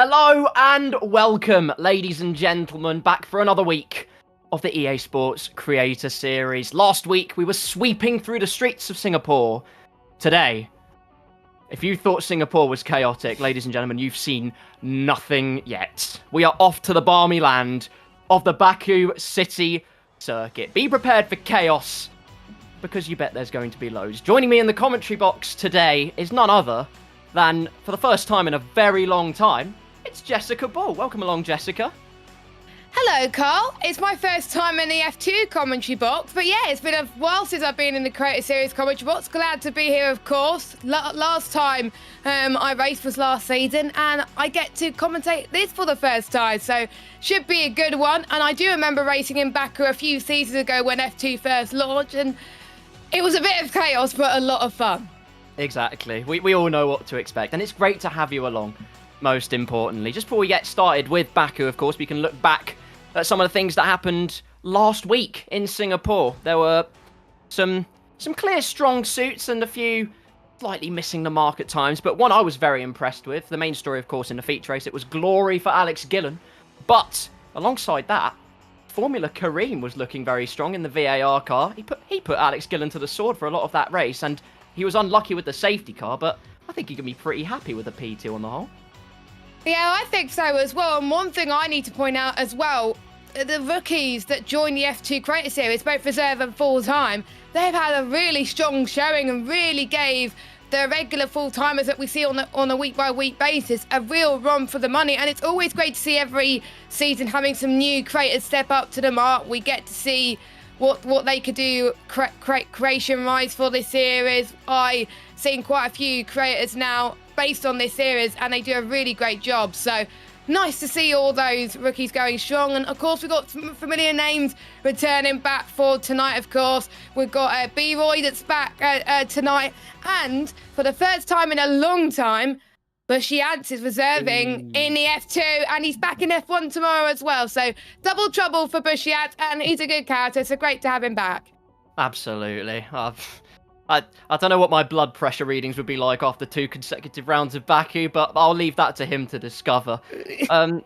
Hello and welcome, ladies and gentlemen, back for another week of the EA Sports Creator Series. Last week, we were sweeping through the streets of Singapore. Today, if you thought Singapore was chaotic, ladies and gentlemen, you've seen nothing yet. We are off to the balmy land of the Baku City Circuit. Be prepared for chaos, because you bet there's going to be loads. Joining me in the commentary box today is none other than, for the first time in a very long time, it's Jessica Ball. Welcome along, Jessica. Hello, Carl. It's my first time in the F2 commentary box, but yeah, it's been a while since I've been in the Creator Series commentary box. Glad to be here, of course. Last time I raced was last season, and I get to commentate this for the first time, so should be a good one. And I do remember racing in Baku a few seasons ago when F2 first launched, and it was a bit of chaos, but a lot of fun. Exactly. We all know what to expect, and it's great to have you along. Most importantly, just before we get started with Baku, of course, we can look back at some of the things that happened last week in Singapore. There were some clear strong suits and a few slightly missing the mark at times, but one I was very impressed with. The main story, of course, in the feature race, it was glory for Alex Gillen. But alongside that, Formula Kareem was looking very strong in the VAR car. He put Alex Gillen to the sword for a lot of that race, and he was unlucky with the safety car, but I think he can be pretty happy with the P2 on the whole. Yeah, I think so as well. And one thing I need to point out as well, the rookies that joined the F2 Creator Series, both reserve and full-time, they've had a really strong showing and really gave the regular full-timers that we see on a week-by-week basis a real run for the money. And it's always great to see every season having some new creators step up to the mark. We get to see what they could do creation-wise for this series. I've seen quite a few creators now based on this series, and they do a really great job. So nice to see all those rookies going strong. And of course, we've got some familiar names returning back for tonight. Of course, we've got B-Roy that's back tonight, and for the first time in a long time, Bushiance is reserving in the F2, and he's back in F1 tomorrow as well. So double trouble for Bushiance, and he's a good character, so great to have him back. Absolutely. I don't know what my blood pressure readings would be like after 2 consecutive rounds of Baku, but I'll leave that to him to discover.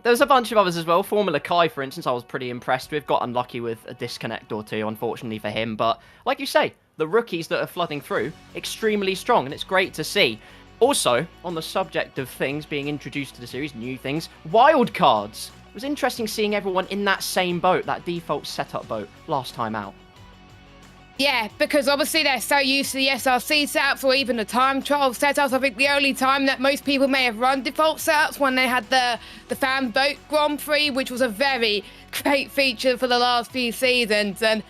There's a bunch of others as well. Formula Kai, for instance, I was pretty impressed with. Got unlucky with a disconnect or two, unfortunately for him. But like you say, the rookies that are flooding through, extremely strong, and it's great to see. Also, on the subject of things being introduced to the series, new things, wild cards. It was interesting seeing everyone in that same boat, that default setup boat, last time out. Yeah, because obviously they're so used to the SRC setups or even the time trial setups. I think the only time that most people may have run default setups when they had the fan boat Grand Prix, which was a very great feature for the last few seasons. And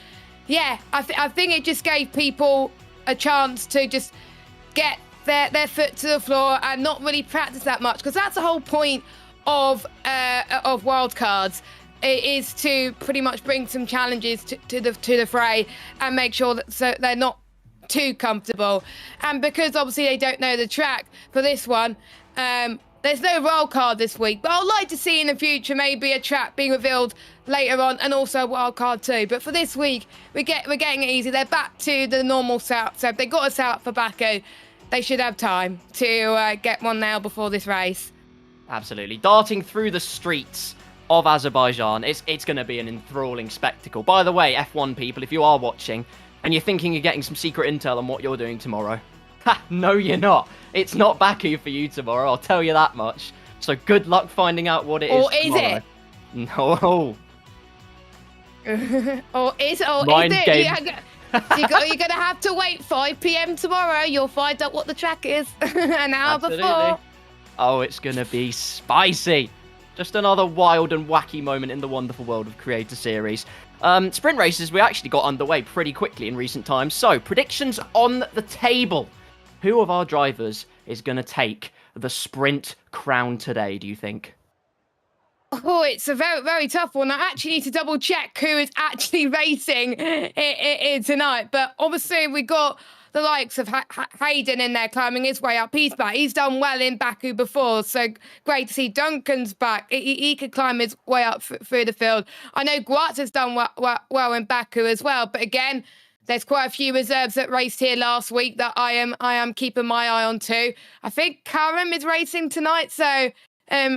yeah, I think it just gave people a chance to just get their foot to the floor and not really practice that much, because that's the whole point of wildcards. It is to pretty much bring some challenges to the fray and make sure that so they're not too comfortable. And because obviously they don't know the track for this one, there's no wild card this week. But I'd like to see in the future maybe a track being revealed later on, and also a wild card too. But for this week, we're getting it easy. They're back to the normal setup. So if they got a setup for Baku, they should have time to get one now before this race. Absolutely. Darting through the streets of Azerbaijan, it's going to be an enthralling spectacle. By the way, F1 people, if you are watching and you're thinking you're getting some secret intel on what you're doing tomorrow, no, you're not. It's not Baku for you tomorrow, I'll tell you that much. So good luck finding out what it is. Or is it? No. Or is it? Mind game. You're going to have to wait 5 p.m. tomorrow. You'll find out what the track is an hour before. Oh, it's going to be spicy. Just another wild and wacky moment in the wonderful world of Creator Series. Sprint races, we actually got underway pretty quickly in recent times. So, predictions on the table. Who of our drivers is going to take the sprint crown today, do you think? Oh, it's a very, very tough one. I actually need to double check who is actually racing tonight. But obviously, we got the likes of Hayden in there climbing his way up. He's back. He's done well in Baku before, so great to see Duncan's back. He could climb his way up through the field. I know Guatz has done well in Baku as well, but again, there's quite a few reserves that raced here last week that I am keeping my eye on too. I think Karim is racing tonight, so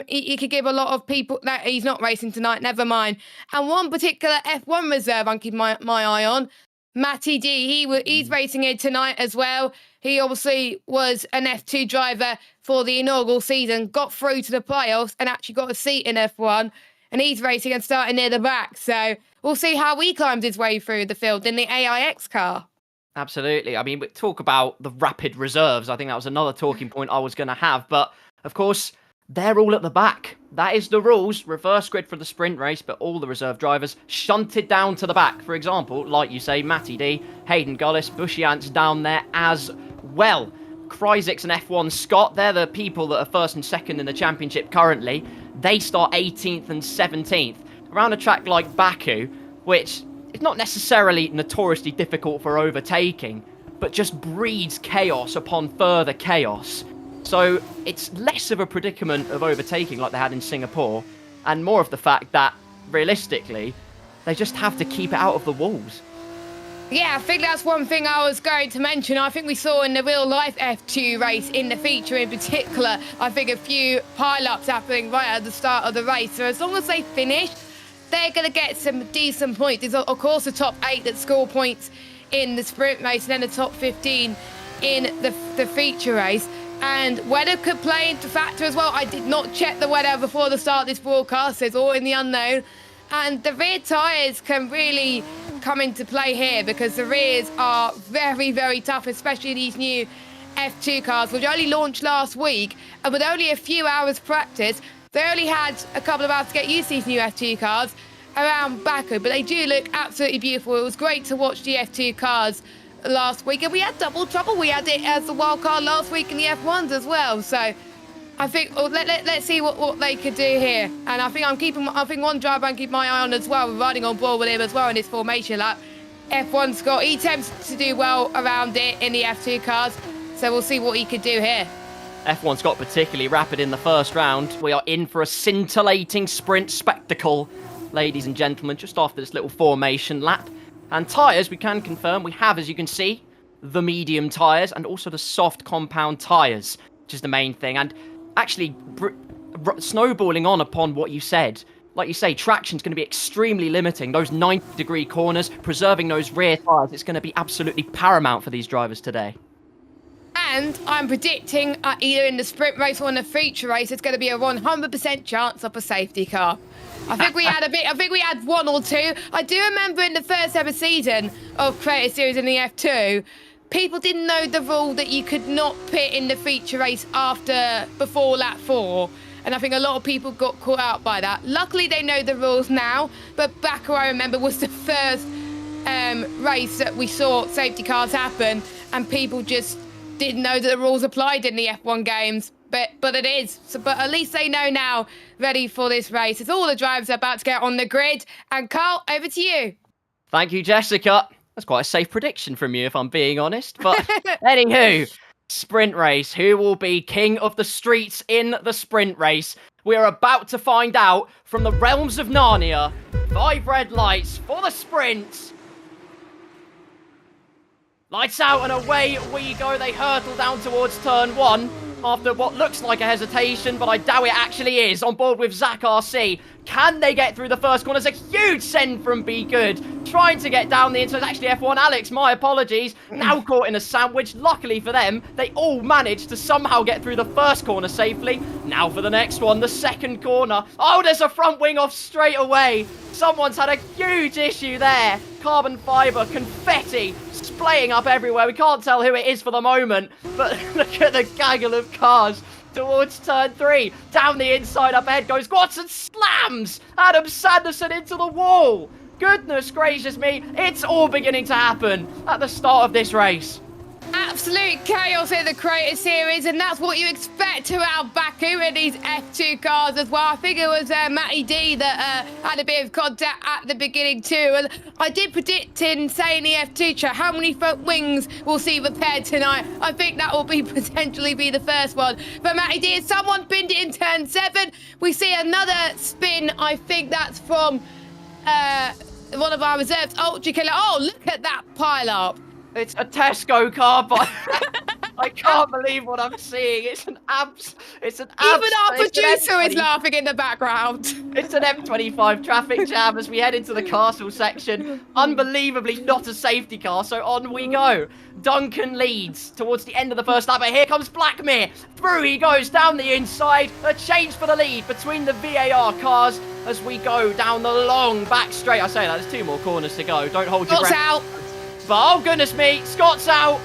he could give a lot of people that he's not racing tonight, never mind. And one particular F1 reserve I'm keeping my eye on, Matty D, he's racing here tonight as well. He obviously was an F2 driver for the inaugural season, got through to the playoffs and actually got a seat in F1. And he's racing and starting near the back. So we'll see how he climbs his way through the field in the AIX car. Absolutely. I mean, we talk about the rapid reserves. I think that was another talking point I was going to have. But, of course, they're all at the back. That is the rules. Reverse grid for the sprint race, but all the reserve drivers shunted down to the back. For example, like you say, Matty D, Hayden Gullis, Bushy Ants down there as well. Kryzix and F1 Scott, they're the people that are first and second in the championship currently. They start 18th and 17th. Around a track like Baku, which is not necessarily notoriously difficult for overtaking, but just breeds chaos upon further chaos. So it's less of a predicament of overtaking like they had in Singapore, and more of the fact that, realistically, they just have to keep it out of the walls. Yeah, I think that's one thing I was going to mention. I think we saw in the real-life F2 race, in the feature in particular, I think a few pile-ups happening right at the start of the race. So as long as they finish, they're going to get some decent points. There's, of course, the top 8 that score points in the sprint race, and then the top 15 in the feature race. And weather could play into factor as well. I did not check the weather before the start of this broadcast. It's all in the unknown. And the rear tyres can really come into play here because the rears are very, very tough, especially these new F2 cars, which only launched last week. And with only a few hours practice, they only had a couple of hours to get used to these new F2 cars around Baku. But they do look absolutely beautiful. It was great to watch the F2 cars last week. And we had double trouble. We had it as the wild card last week in the F1s as well. So I think let's see what they could do here. And I think one driver I'm keeping my eye on as well. We're riding on board with him as well in his formation lap. F1 Scott, he tends to do well around it in the F2 cars. So we'll see what he could do here. F1 Scott particularly rapid in the first round. We are in for a scintillating sprint spectacle, ladies and gentlemen, just after this little formation lap. And tyres, we can confirm, we have, as you can see, the medium tyres and also the soft compound tyres, which is the main thing. And actually, snowballing on upon what you said, like you say, traction's going to be extremely limiting. Those 90-degree corners, preserving those rear tyres, it's going to be absolutely paramount for these drivers today. And I'm predicting either in the sprint race or in the feature race, it's going to be a 100% chance of a safety car. I think we had one or two. I do remember in the first ever season of Creator Series in the F2, people didn't know the rule that you could not pit in the feature race before lap 4. And I think a lot of people got caught out by that. Luckily, they know the rules now. But Baku, I remember, was the first race that we saw safety cars happen. And people just didn't know that the rules applied in the F1 games. But it is. But at least they know now, ready for this race. As all the drivers are about to get on the grid. And Carl, over to you. Thank you, Jessica. That's quite a safe prediction from you, if I'm being honest. But anywho, sprint race. Who will be king of the streets in the sprint race? We are about to find out from the realms of Narnia. 5 red lights for the sprint. Lights out and away we go. They hurtle down towards turn 1 after what looks like a hesitation, but I doubt it actually is. On board with Zach RC. Can they get through the first corner? There's a huge send from Be Good. Trying to get down the inside. Actually, F1 Alex, my apologies. Now caught in a sandwich. Luckily for them, they all managed to somehow get through the first corner safely. Now for the next one, the second corner. Oh, there's a front wing off straight away. Someone's had a huge issue there. Carbon fibre, confetti, splaying up everywhere. We can't tell who it is for the moment, but look at the gaggle of cars towards turn 3. Down the inside, up ahead goes Watson, slams Adam Sanderson into the wall. Goodness gracious me, it's all beginning to happen at the start of this race. Absolute chaos in the Creator Series, and that's what you expect around Baku in these F2 cars as well. I think it was Matty D that had a bit of contact at the beginning too. And I did predict in saying the F2 chat how many front wings we'll see repaired tonight. I think that will potentially be the first one. But Matty D, someone pinned it in turn 7. We see another spin. I think that's from one of our reserves, Ultra Killer. Oh, look at that pile up. It's a Tesco car, but I can't believe what I'm seeing. It's an Even our producer is laughing in the background. It's an M25 traffic jam as we head into the castle section. Unbelievably not a safety car, so on we go. Duncan leads towards the end of the first lap, but here comes Blackmere. Through he goes down the inside. A change for the lead between the VAR cars as we go down the long back straight. I say that, there's 2 more corners to go. Don't hold your breath. Scott's out. But oh goodness me, Scott's out.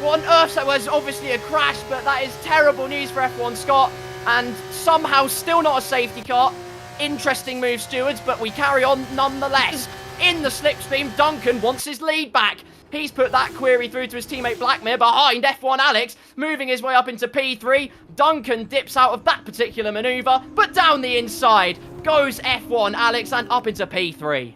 What on earth? That was obviously a crash, but that is terrible news for F1 Scott. And somehow still not a safety car. Interesting move, stewards, but we carry on nonetheless. In the slipstream, Duncan wants his lead back. He's put that query through to his teammate Blackmere behind F1 Alex, moving his way up into P3. Duncan dips out of that particular manoeuvre, but down the inside goes F1 Alex and up into P3.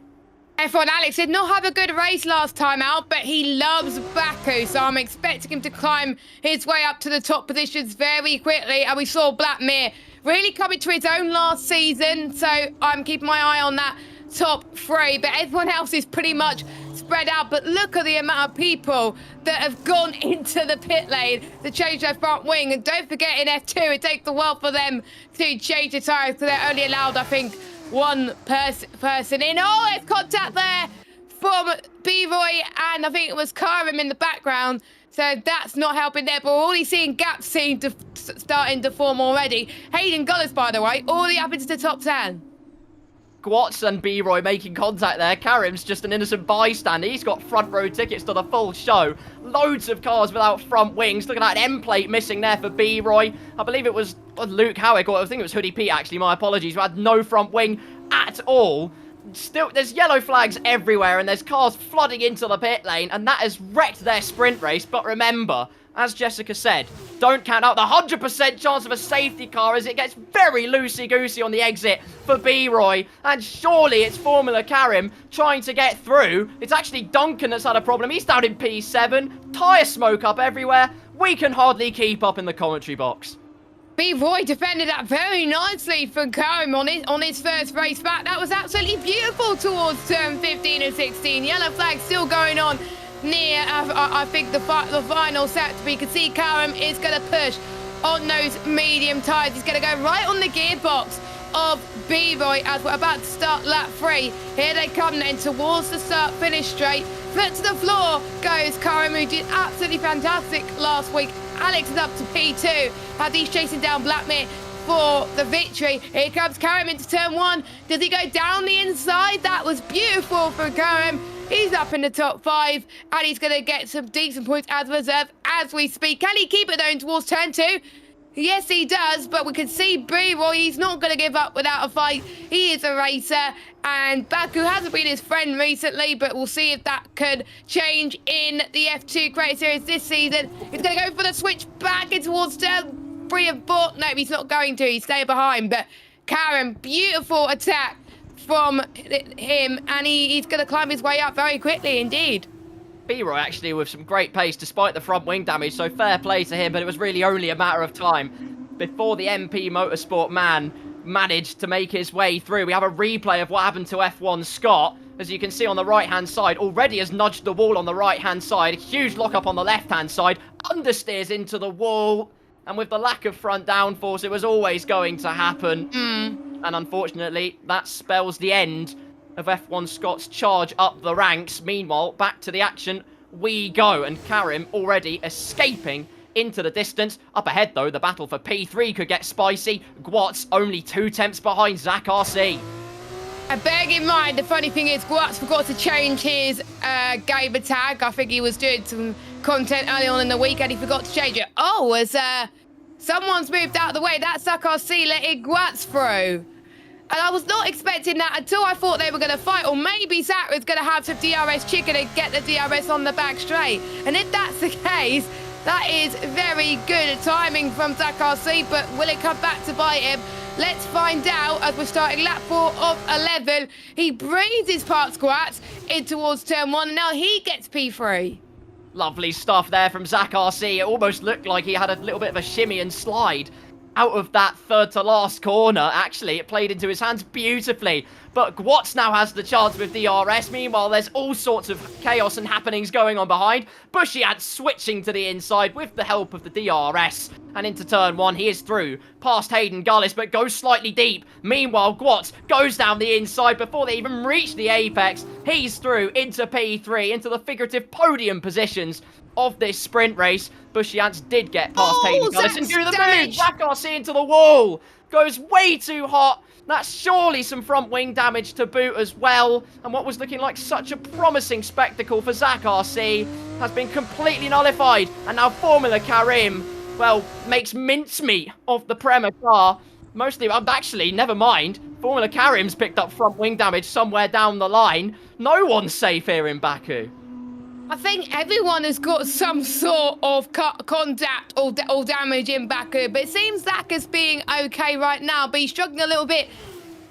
F1 Alex did not have a good race last time out, but he loves Baku, so I'm expecting him to climb his way up to the top positions very quickly. And we saw Blackmere really coming to his own last season, so I'm keeping my eye on that top 3. But everyone else is pretty much spread out. But look at the amount of people that have gone into the pit lane to change their front wing. And don't forget, in F2, it takes a while for them to change the tyres, so they're only allowed, I think, 1 person in. Oh, it's contact there from B-Roy, and I think it was Karim in the background. So that's not helping there, but we're already seeing gaps starting to form already. Hayden Gullis, by the way, already up into the top 10. Gwatz and B-Roy making contact there. Karim's just an innocent bystander. He's got front row tickets to the full show. Loads of cars without front wings. Look at that end plate missing there for B-Roy. I believe it was Luke Howick, or I think it was Hoodie Pete, actually. My apologies. Who had no front wing at all. Still, there's yellow flags everywhere, and there's cars flooding into the pit lane, and that has wrecked their sprint race. But remember, as Jessica said, don't count out the 100% chance of a safety car as it gets very loosey-goosey on the exit for B-Roy. And surely it's Formula Karim trying to get through. It's actually Duncan that's had a problem. He's down in P7. Tyre smoke up everywhere. We can hardly keep up in the commentary box. B-Roy defended that very nicely for Karim on his first race back. That was absolutely beautiful towards turn 15 and 16. Yellow flag still going on near, I think, the final sector. We can see Karim is going to push on those medium tyres. He's going to go right on the gearbox of B-Roy as we're about to start lap 3. Here they come then towards the start-finish straight. Foot to the floor goes Karim, who did absolutely fantastic last week. Alex is up to P2 as he's chasing down Blackmere for the victory. Here comes Karim into turn 1. Does he go down the inside? That was beautiful for Karim. He's up in the top 5, and he's going to get some decent points as a reserve as we speak. Can he keep it though towards turn 2? Yes, he does, but we can see B-Roy, he's not going to give up without a fight. He is a racer, and Baku hasn't been his friend recently, but we'll see if that could change in the F2 Creator Series this season. He's going to go for the switch back in towards turn 3 and 4. No, he's not going to. He's staying behind, but Karim, beautiful attack from him, and he's going to climb his way up very quickly indeed. B-Roy actually with some great pace despite the front wing damage, so fair play to him, but it was really only a matter of time before the MP Motorsport man managed to make his way through. We have a replay of what happened to F1 Scott. As you can see on the right-hand side, already has nudged the wall on the right-hand side. Huge lock-up on the left-hand side. Understeers into the wall. And with the lack of front downforce, it was always going to happen. And unfortunately, that spells the end of F1 Scott's charge up the ranks. Meanwhile, back to the action we go. And Karim already escaping into the distance. Up ahead, though, the battle for P3 could get spicy. Gwatz only 2 tenths behind Zach RC. And bearing in mind, the funny thing is, Gwatz forgot to change his gamer tag. I think he was doing some content early on in the week and he forgot to change it. Oh, as someone's moved out of the way. That's Zach RC letting Gwatz through. And I was not expecting that until I thought they were going to fight. Or maybe Zach was going to have some DRS chicken and get the DRS on the back straight. And if that's the case, that is very good timing from Zach RC. But will it come back to bite him? Let's find out as we're starting lap 4 of 11. He breezes past Gwatz in towards turn 1. And now he gets P3. Lovely stuff there from Zach RC. It almost looked like he had a little bit of a shimmy and slide out of that third to last corner. Actually, it played into his hands beautifully. But Gwatz now has the chance with DRS. Meanwhile, there's all sorts of chaos and happenings going on behind. Bushiad switching to the inside with the help of the DRS. And into turn one, he is through past Hayden Gullis, but goes slightly deep. Meanwhile, Gwatz goes down the inside before they even reach the apex. He's through into P3, into the figurative podium positions of this sprint race. Bushiance did get past Hayden Gullis and do the move. Zach RC into the wall. Goes way too hot. That's surely some front wing damage to boot as well. And what was looking like such a promising spectacle for Zach RC has been completely nullified. And now Formula Karim, well, makes mincemeat of the Prema car. Mostly, actually, never mind. Formula Karim's picked up front wing damage somewhere down the line. No one's safe here in Baku. I think everyone has got some sort of contact or damage in Baku, but it seems Zach is being okay right now, but he's struggling a little bit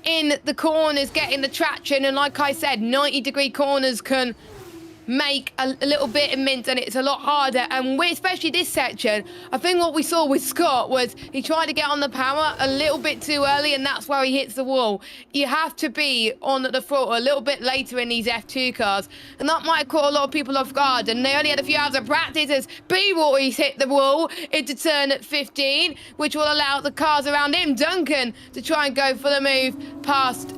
in the corners, getting the traction, and like I said, 90-degree corners can make a little bit of mint, and it's a lot harder, and especially this section. I think what we saw with Scott was he tried to get on the power a little bit too early, and that's where he hits the wall. You have to be on the throttle a little bit later in these F2 cars, and that might caught a lot of people off guard, and they only had a few hours of practice as B-Roy's hit the wall into turn 15, which will allow the cars around him, Duncan, to try and go for the move past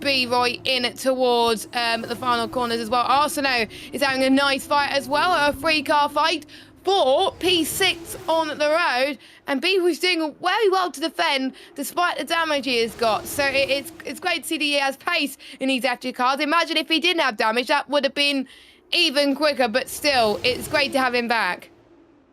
B-Roy in towards the final corners as well. Arsenault is having a nice fight as well, a 3-car fight for P6 on the road, and B-Roy's doing very well to defend despite the damage he has got. So it's great to see that he has pace in these F2 cars. Imagine if he didn't have damage, that would have been even quicker, but still, it's great to have him back.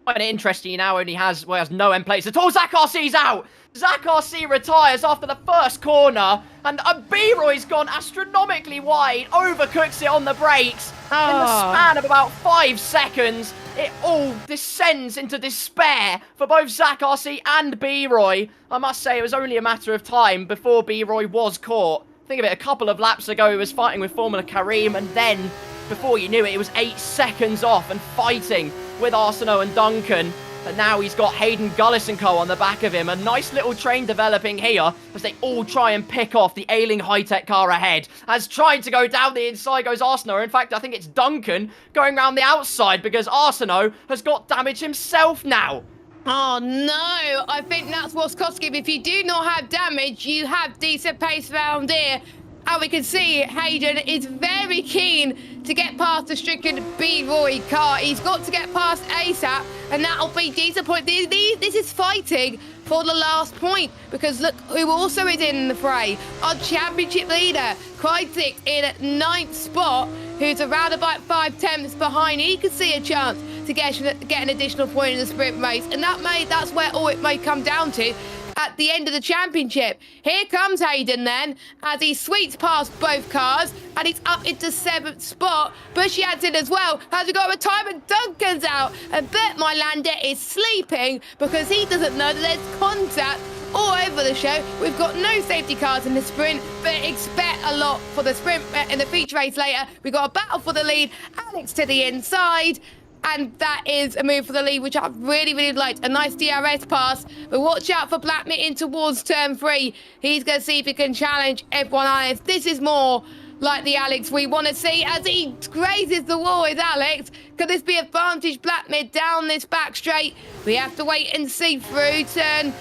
Quite interesting, he now only has no end plates at all. Zach RC's out! Zach RC retires after the first corner, and B-Roy's gone astronomically wide, overcooks it on the brakes. In the span of about 5 seconds, it all descends into despair for both Zach RC and B-Roy. I must say, it was only a matter of time before B-Roy was caught. Think of it, a couple of laps ago, he was fighting with Formula Karim, and then, before you knew it, it was 8 seconds off and fighting with Arsenault and Duncan. And now he's got Hayden Gullis and co on the back of him. A nice little train developing here as they all try and pick off the ailing high-tech car ahead. As trying to go down the inside goes Arsenault. In fact, I think it's Duncan going around the outside because Arsenault has got damage himself now. Oh no, I think that's what's costing him. If you do not have damage, you have decent pace around here. And we can see Hayden is very keen to get past the stricken B-Roy car. He's got to get past ASAP, and that'll be decent point. This is fighting for the last point, because look who also is in the fray. Our championship leader, Krajcik, in 9th spot, who's around about 5/10 behind. He could see a chance to get an additional point in the sprint race, and that's where all it may come down to at the end of the championship. Here comes Hayden then, as he sweeps past both cars, and he's up into 7th spot. Bushiad's in as well. Has he got a retirement? Duncan's out, and Bert Mylander is sleeping because he doesn't know that there's contact all over the show. We've got no safety cars in the sprint, but expect a lot for the sprint in the feature race later. We've got a battle for the lead. Alex to the inside. And that is a move for the lead, which I really, really liked. A nice DRS pass. But watch out for Blackmit in towards turn 3. He's going to see if he can challenge F1 Alex. This is more like the Alex we want to see as he grazes the wall with Alex. Could this be advantage Blackmit down this back straight? We have to wait and see through turn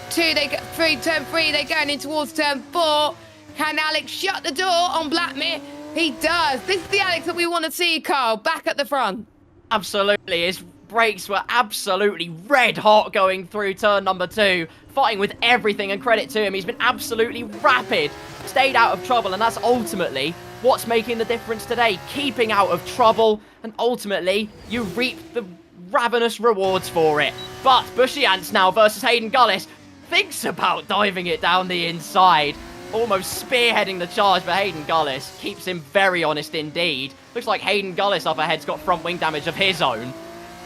2. Through turn 3, they're going in towards turn 4. Can Alex shut the door on Blackmit? He does. This is the Alex that we want to see, Carl, back at the front. Absolutely, his brakes were absolutely red hot going through turn number 2, fighting with everything, and credit to him, he's been absolutely rapid, stayed out of trouble, and that's ultimately what's making the difference today, keeping out of trouble, and ultimately you reap the ravenous rewards for it. But Bushiance now versus Hayden Gullis thinks about diving it down the inside, almost spearheading the charge, but Hayden Gullis keeps him very honest indeed. Looks like Hayden Gullis up ahead's got front wing damage of his own.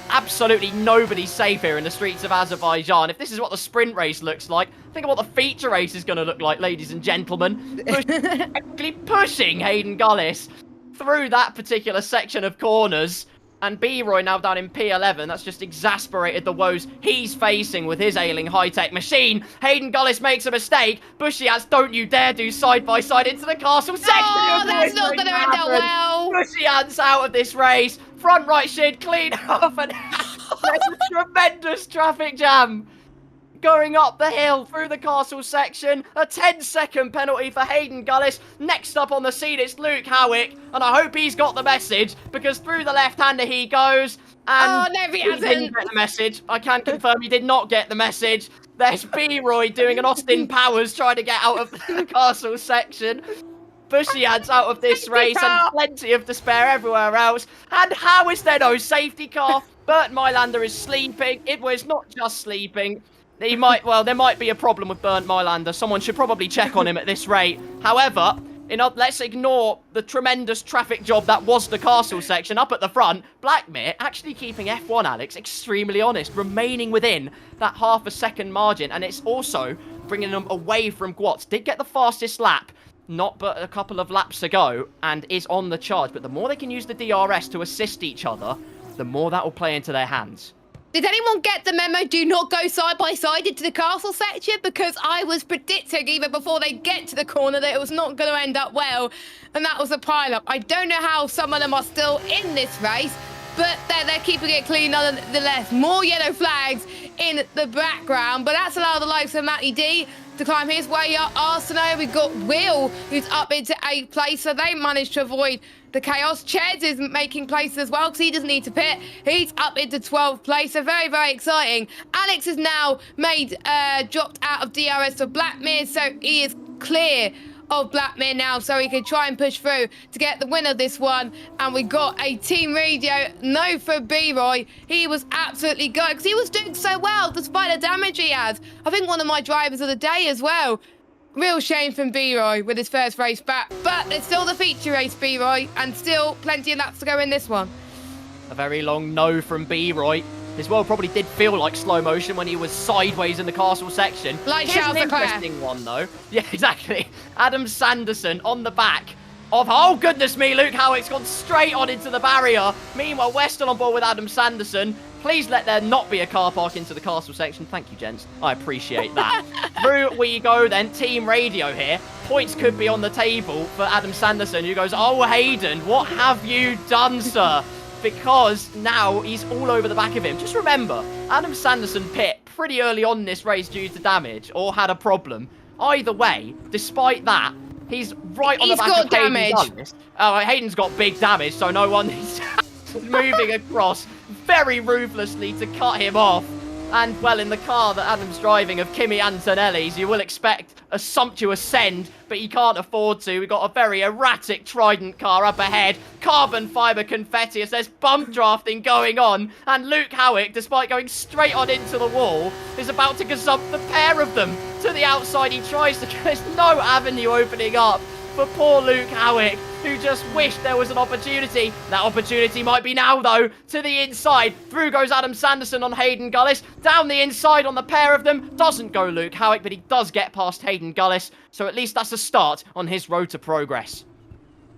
Absolutely nobody's safe here in the streets of Azerbaijan. If this is what the sprint race looks like, think of what the feature race is going to look like, ladies and gentlemen. Actually pushing Hayden Gullis through that particular section of corners. And B-Roy now down in P11. That's just exasperated the woes he's facing with his ailing high-tech machine. Hayden Gullis makes a mistake. Bushy Ants, don't you dare do side-by-side into the castle section. Oh, that's not going to end up well. Bushy Ants out of this race. Front right should clean off, and there's a tremendous traffic jam going up the hill through the castle section. A 10-second penalty for Hayden Gullis. Next up on the scene, it's Luke Howick, and I hope he's got the message, because through the left-hander he goes, and no, he didn't hasn't. get the message. I can confirm he did not get the message. There's B-Roy doing an Austin Powers trying to get out of the castle section. Bushy Ants out of this race, and plenty of despair everywhere else. And how is there no safety car? Bernd Mylander is sleeping. It was not just sleeping. There might be a problem with Bernd Mylander. Someone should probably check on him at this rate. However, let's ignore the tremendous traffic job that was the castle section. Up at the front, Blackmere actually keeping F1, Alex, extremely honest, remaining within that half a second margin. And it's also bringing them away from Gwatz. Did get the fastest lap, not but a couple of laps ago, and is on the charge. But the more they can use the DRS to assist each other, the more that will play into their hands. Did anyone get the memo? Do not go side by side into the castle section, because I was predicting even before they get to the corner that it was not going to end up well, and that was a pile-up. I don't know how some of them are still in this race, but they're keeping it clean nonetheless. More yellow flags in the background, but that's allowed the likes of Matty D to climb his way up. Arsenault, we've got Will, who's up into 8th place, so they managed to avoid the chaos. Ches is making place as well, because he doesn't need to pit. He's up into 12th place, so very, very exciting. Alex is now dropped out of DRS for Blackmere, so he is clear of Blackmere now, so he can try and push through to get the win of this one. And we got a team radio no for B-Roy. He was absolutely good, because he was doing so well despite the damage he has. I think one of my drivers of the day as well. Real shame from B-Roy with his first race back, but it's still the feature race, B-Roy, and still plenty of laps to go in this one. A very long no from B-Roy. His world probably did feel like slow motion when he was sideways in the castle section. Like Here's Charles an Leclerc. interesting one, though. Yeah, exactly. Adam Sanderson on the back of... Oh, goodness me, Luke Howick's gone straight on into the barrier. Meanwhile, we're still on board with Adam Sanderson. Please let there not be a car park into the castle section. Thank you, gents. I appreciate that. Through we go then. Team radio here. Points could be on the table for Adam Sanderson, who goes, oh, Hayden, what have you done, sir? Because now he's all over the back of him. Just remember, Adam Sanderson pit pretty early on in this race due to damage, or had a problem. Either way, despite that, he's right on the back of Hayden Gullis. Hayden's got big damage, so no one is moving across very ruthlessly to cut him off. And, well, in the car that Adam's driving of Kimi Antonelli's, you will expect a sumptuous send, but he can't afford to. We've got a very erratic Trident car up ahead. Carbon fibre confetti as there's bump drafting going on. And Luke Howick, despite going straight on into the wall, is about to gazump the pair of them to the outside. He tries to... There's no avenue opening up for poor Luke Howick, who just wished there was an opportunity. That opportunity might be now, though. To the inside. Through goes Adam Sanderson on Hayden Gullis. Down the inside on the pair of them. Doesn't go Luke Howick, but he does get past Hayden Gullis. So at least that's a start on his road to progress.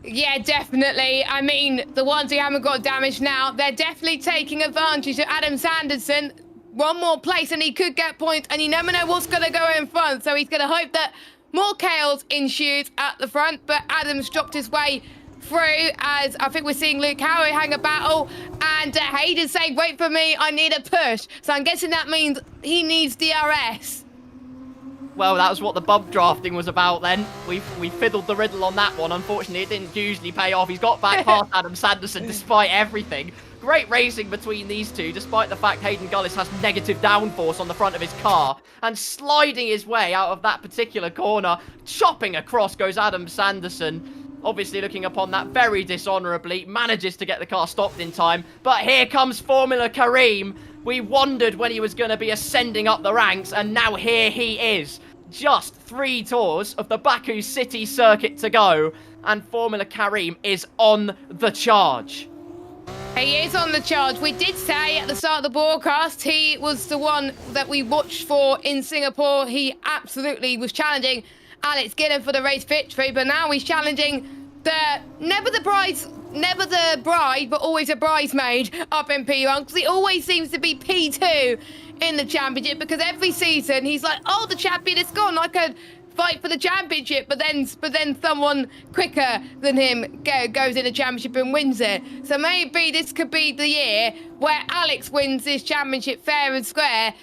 Yeah, definitely. I mean, the ones who haven't got damage now, they're definitely taking advantage of Adam Sanderson. One more place and he could get points, and you never know what's going to go in front. So he's going to hope that more chaos ensues at the front, but Adam's dropped his way through, as I think we're seeing Luke Howick hang a battle, and Hayden's saying, wait for me, I need a push. So I'm guessing that means he needs DRS. Well, that was what the bump drafting was about then. We fiddled the riddle on that one. Unfortunately, it didn't usually pay off. He's got back past Adam Sanderson despite everything. Great racing between these two, despite the fact Hayden Gullis has negative downforce on the front of his car. And sliding his way out of that particular corner, chopping across goes Adam Sanderson. Obviously looking upon that very dishonourably, manages to get the car stopped in time. But here comes Formula Kareem. We wondered when he was going to be ascending up the ranks, and now here he is. Just 3 tours of the Baku City circuit to go, and Formula Kareem is on the charge. He is on the charge. We did say at the start of the broadcast he was the one that we watched for in Singapore. He absolutely was challenging Alex Gillen for the race victory, but now he's challenging the never the prize never the bride, but always a bridesmaid up in P1, because he always seems to be P2 in the championship, because every season he's like, oh, the champion is gone, I could fight for the championship, but then someone quicker than him goes in the championship and wins it. So maybe this could be the year where Alex wins this championship fair and square.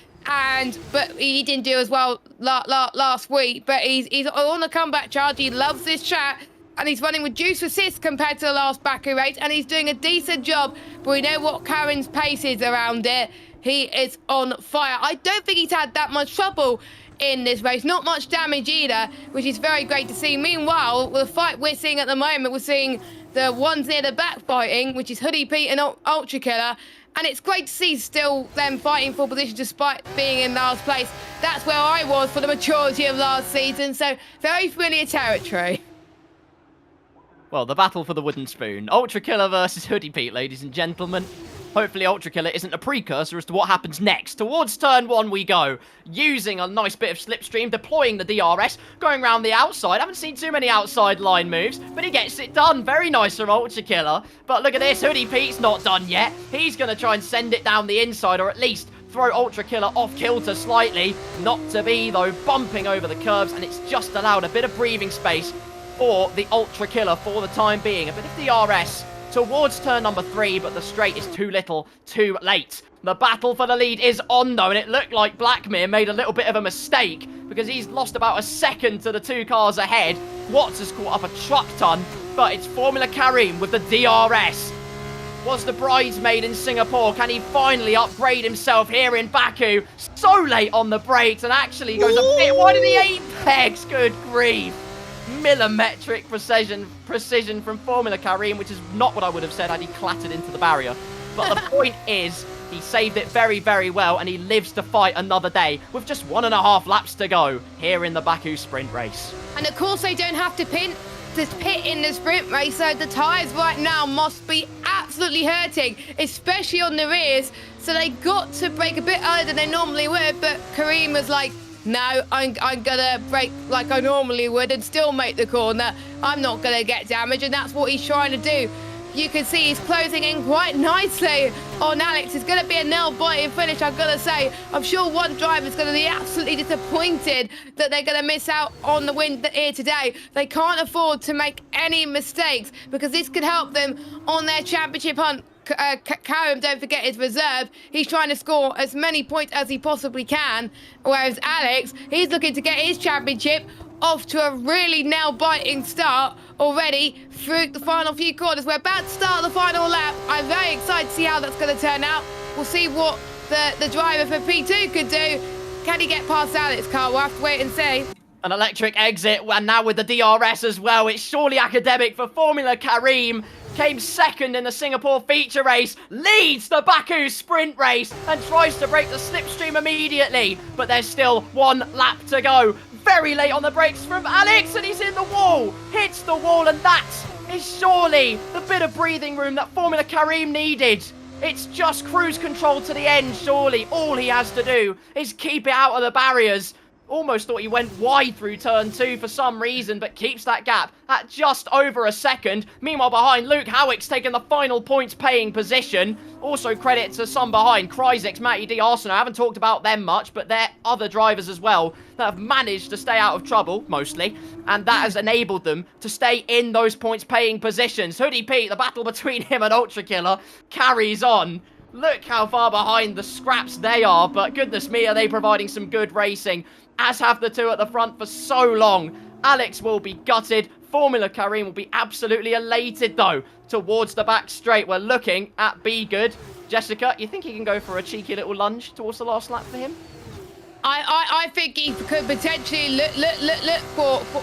But he didn't do as well last week. But he's on a comeback charge. He loves this track, and he's running with juice assist compared to the last Baku race, and he's doing a decent job. But we know what Karim's pace is around it. He is on fire. I don't think he's had that much trouble in this race, not much damage either, which is very great to see. Meanwhile, the fight we're seeing at the moment, we're seeing the ones near the back fighting, which is Hoodie Pete and Ultra Killer, and it's great to see still them fighting for position despite being in last place. That's where I was for the majority of last season, so very familiar territory. Well, the battle for the wooden spoon. Ultra Killer versus Hoodie Pete, ladies and gentlemen. Hopefully Ultra Killer isn't a precursor as to what happens next. Towards turn 1 we go. Using a nice bit of slipstream, deploying the DRS, going around the outside. Haven't seen too many outside line moves, but he gets it done. Very nice from Ultra Killer. But look at this, Hoodie Pete's not done yet. He's going to try and send it down the inside, or at least throw Ultra Killer off kilter slightly. Not to be, though, bumping over the curbs, and it's just allowed a bit of breathing space for the Ultra Killer for the time being. A bit of DRS towards turn number 3, but the straight is too little, too late. The battle for the lead is on, though, and it looked like Blackmere made a little bit of a mistake because he's lost about a second to the 2 cars ahead. Watts has caught up a truck ton, but it's Formula Karim with the DRS. Was the bridesmaid in Singapore? Can he finally upgrade himself here in Baku? So late on the brakes, and actually goes a bit wide in the apex. Good grief. Millimetric precision from Formula Karim, which is not what I would have said had he clattered into the barrier. But the point is, he saved it very, very well, and he lives to fight another day with just 1.5 laps to go here in the Baku sprint race. And of course, they don't have to pit in the sprint race, so the tyres right now must be absolutely hurting, especially on the rears. So they got to brake a bit earlier than they normally would, but Karim was like, no, I'm gonna brake like I normally would and still make the corner. I'm not gonna get damage, and that's what he's trying to do. You can see he's closing in quite nicely on Alex. It's gonna be a nail-biting finish, I'm gonna say. I'm sure one driver's gonna be absolutely disappointed that they're gonna miss out on the win here today. They can't afford to make any mistakes because this could help them on their championship hunt. Karim, don't forget, is reserved. He's trying to score as many points as he possibly can, whereas Alex, he's looking to get his championship off to a really nail-biting start already through the final few corners. We're about to start the final lap. I'm very excited to see how that's going to turn out. We'll see what the driver for P2 could do. Can he get past Alex, Carl? We'll have to wait and see. An electric exit, and now with the DRS as well. It's surely academic for Formula Karim. Came second in the Singapore feature race, leads the Baku sprint race, and tries to break the slipstream immediately. But there's still 1 lap to go. Very late on the brakes from Alex, and he's in the wall. Hits the wall, and that is surely the bit of breathing room that Formula Karim needed. It's just cruise control to the end, surely. All he has to do is keep it out of the barriers. Almost thought he went wide through turn 2 for some reason, but keeps that gap at just over a second. Meanwhile, behind, Luke Howick's taking the final points-paying position. Also credit to some behind. Kryzix, Matty D, Arsenal. I haven't talked about them much, but they're other drivers as well that have managed to stay out of trouble, mostly. And that has enabled them to stay in those points-paying positions. Hoodie Pete, the battle between him and Ultra Killer, carries on. Look how far behind the scraps they are, but goodness me, are they providing some good racing, as have the 2 at the front for so long. Alex will be gutted. Formula Karim will be absolutely elated, though. Towards the back straight, we're looking at Be Good. Jessica, you think he can go for a cheeky little lunge towards the last lap for him? I think he could potentially look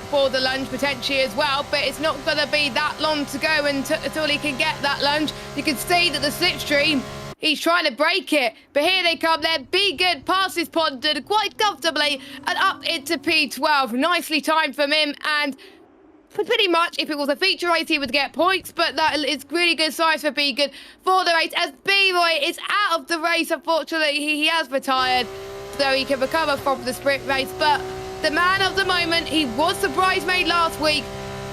for the lunge potentially as well, but it's not going to be that long to go until he can get that lunge. You can see that the slipstream, he's trying to break it, but here they come. They're Be Good passes Pondered quite comfortably and up into P12. Nicely timed from him, and pretty much if it was a feature race he would get points, but that is really good size for Be Good for the race, as B-Roy is out of the race. Unfortunately, he has retired, so he can recover from the sprint race, but the man of the moment, he was the bridesmaid last week.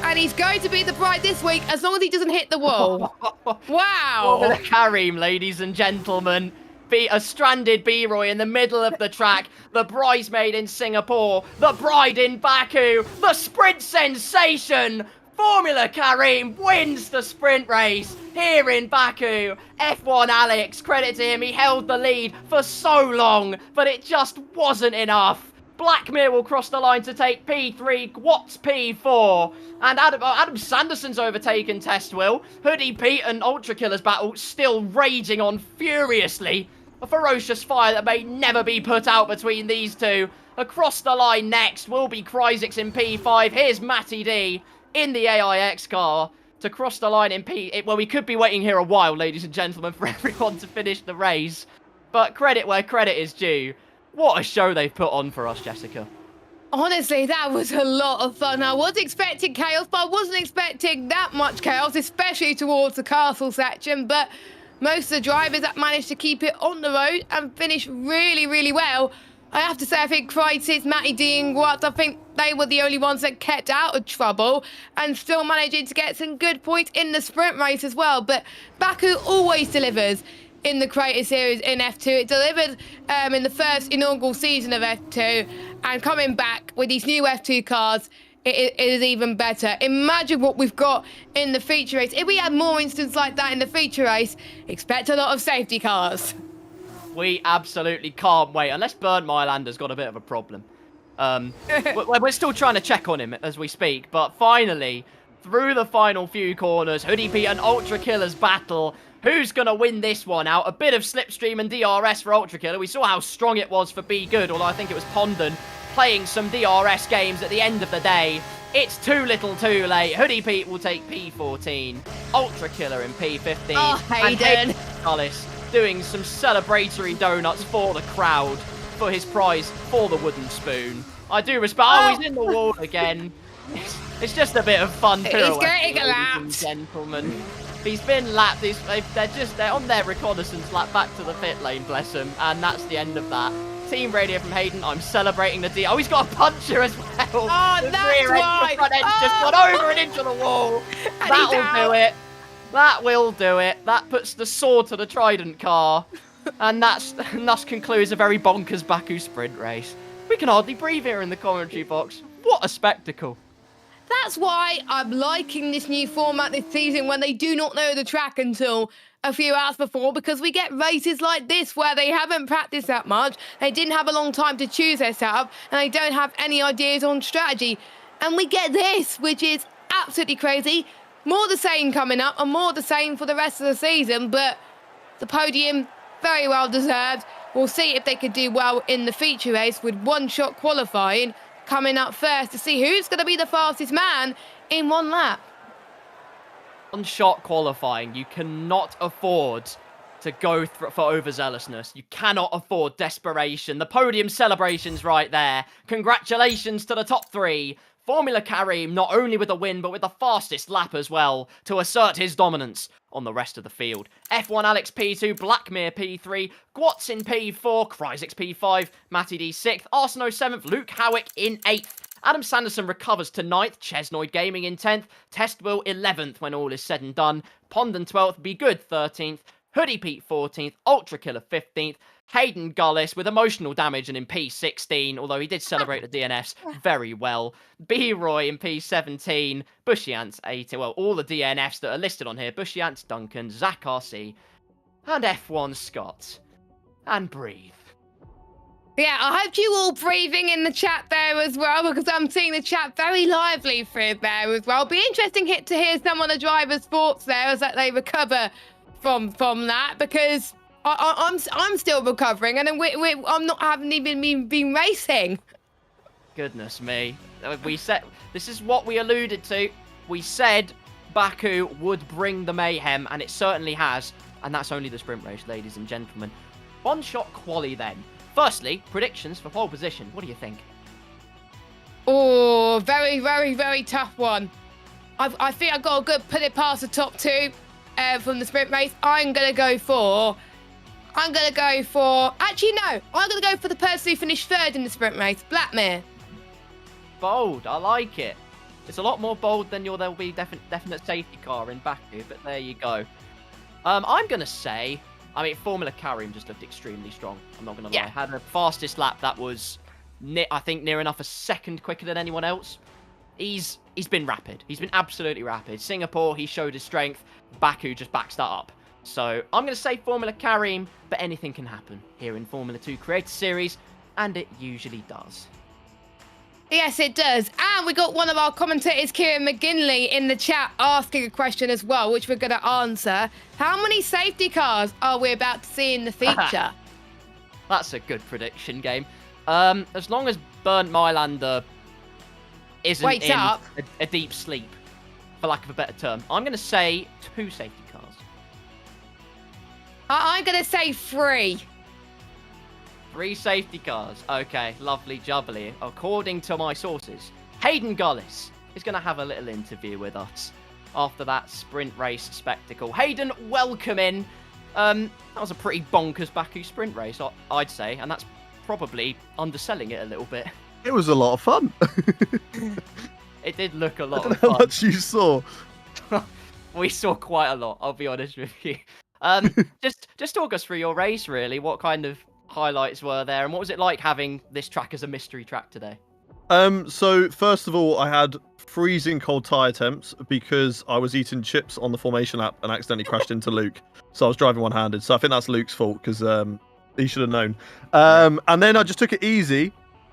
And he's going to be the bride this week as long as he doesn't hit the wall. Wow. Oh, Karim, ladies and gentlemen. A stranded B-Roy in the middle of the track. The bridesmaid in Singapore. The bride in Baku. The sprint sensation. Formula Karim wins the sprint race here in Baku. F1 Alex, credit to him, he held the lead for so long, but it just wasn't enough. Blackmere will cross the line to take P3, Watts P4, and Adam Sanderson's overtaken Test Will. Hoodie Pete and Ultra Killer's battle still raging on furiously. A ferocious fire that may never be put out between these two. Across the line next will be Kryzix in P5. Here's Matty D in the AIX car to cross the line in Well, we could be waiting here a while, ladies and gentlemen, for everyone to finish the race. But credit where credit is due. What a show they've put on for us, Jessica. Honestly, that was a lot of fun. I was expecting chaos, but I wasn't expecting that much chaos, especially towards the castle section. But most of the drivers that managed to keep it on the road and finish really, really well. I have to say, I think Kryzix, Matty D and Watts, I think they were the only ones that kept out of trouble and still managing to get some good points in the sprint race as well. But Baku always delivers in the Creator Series in F2. It delivered in the first inaugural season of F2, and coming back with these new F2 cars, it is even better. Imagine what we've got in the feature race. If we had more instances like that in the feature race, expect a lot of safety cars. We absolutely can't wait, unless Bernd Mailander's got a bit of a problem. We're still trying to check on him as we speak, but finally, through the final few corners, Hoodie Pete and Ultra Killer's battle. Who's going to win this one out? A bit of Slipstream and DRS for Ultra Killer. We saw how strong it was for Be Good, although I think it was Pondon playing some DRS games at the end of the day. It's too little too late. Hoodie Pete will take P14. Ultra Killer in P15. Oh, Hayden. And Hayden Gullis doing some celebratory donuts for the crowd for his prize for the wooden spoon. I do respect... Oh, he's in the wall again. It's just a bit of fun pirouette, he's getting lapped. ladies and gentlemen. He's been lapped. They're on their reconnaissance lap back to the pit lane, bless him. And that's the end of that. Team radio from Hayden. I'm celebrating the D. Oh, he's got a puncher as well. Oh, the that's rear end, right. the front end just gone over and into the wall. That'll do it. That will do it. That puts the sword to the Trident car. And thus concludes a very bonkers Baku sprint race. We can hardly breathe here in the commentary box. What a spectacle. That's why I'm liking this new format this season when they do not know the track until a few hours before, because we get races like this where they haven't practiced that much, they didn't have a long time to choose their setup, and they don't have any ideas on strategy. And we get this, which is absolutely crazy. More the same coming up, and more the same for the rest of the season, but the podium, very well deserved. We'll see if they could do well in the feature race with one-shot qualifying coming up first to see who's going to be the fastest man in one lap. One-shot qualifying, you cannot afford to go for overzealousness. You cannot afford desperation. The podium celebration's right there. Congratulations to the top three. Formula Karim, not only with the win, but with the fastest lap as well, to assert his dominance on the rest of the field. F1 Alex P2, Blackmere P3, Gwatz in P4, Kryzix P5, Matty D 6th, Arsenault 7th, Luke Howick in 8th. Adam Sanderson recovers to 9th, Chesnoid Gaming in 10th, Testwill 11th when all is said and done, Pondon 12th, Be Good 13th, Hoodie Pete 14th, Ultra Killer 15th, Hayden Gullis with emotional damage and in P16, although he did celebrate the DNFs very well. B-Roy in P17, Bushiant's 18, well, all the DNFs that are listed on here, Bushiant's Duncan, Zach RC, and F1 Scott. And breathe. Yeah, I hope you all breathing in the chat there as well, because I'm seeing the chat very lively through there as well. Be interesting to hear some of the drivers' thoughts there as they recover from that, because I'm still recovering, and haven't even been racing. Goodness me. We said, this is what we alluded to. We said Baku would bring the mayhem, and it certainly has. And that's only the sprint race, ladies and gentlemen. One-shot quali then. Firstly, predictions for pole position. What do you think? Oh, very, very, very tough one. I think I've got a good put it past the top two from the sprint race. I'm going to go for... Actually, no. I'm going to go for the person who finished third in the sprint race, Blackmere. Bold. I like it. It's a lot more bold than there'll be definite safety car in Baku, but there you go. I'm going to say, I mean, Formula Karim just looked extremely strong. I'm not going to lie. Had the fastest lap that was, I think, near enough a second quicker than anyone else. He's been rapid. He's been absolutely rapid. Singapore, he showed his strength. Baku just backs that up. So I'm going to say Formula Karim, but anything can happen here in Formula 2 Creator Series, and it usually does. Yes, it does. And we got one of our commentators, Kieran McGinley, in the chat asking a question as well, which we're going to answer. How many safety cars are we about to see in the feature? That's a good prediction game. As long as Bernd Mailander isn't Wakes in up. a deep sleep, for lack of a better term, I'm going to say 2 safety cars. I'm going to say 3. 3 safety cars. Okay, lovely jubbly. According to my sources, Hayden Gullis is going to have a little interview with us after that sprint race spectacle. Hayden, welcome in. That was a pretty bonkers Baku sprint race, I'd say, and that's probably underselling it a little bit. It was a lot of fun. It did look a lot I of don't know fun. how much you saw. We saw quite a lot, I'll be honest with you. Just talk us through your race, really. What kind of highlights were there, and what was it like having this track as a mystery track today? So first of all, I had freezing cold tyre temps because I was eating chips on the formation lap and accidentally crashed into Luke. So I was driving one-handed. So I think that's Luke's fault because he should have known. And then I just took it easy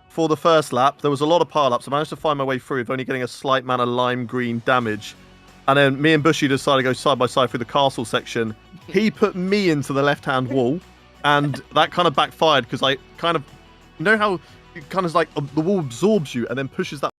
for the first lap. There was a lot of pile-ups. I managed to find my way through with only getting a slight amount of lime green damage. And then me and Bushy decided to go side by side through the castle section. He put me into the left-hand wall, and that kind of backfired because I kind of, you know how it kind of like the wall absorbs you and then pushes that.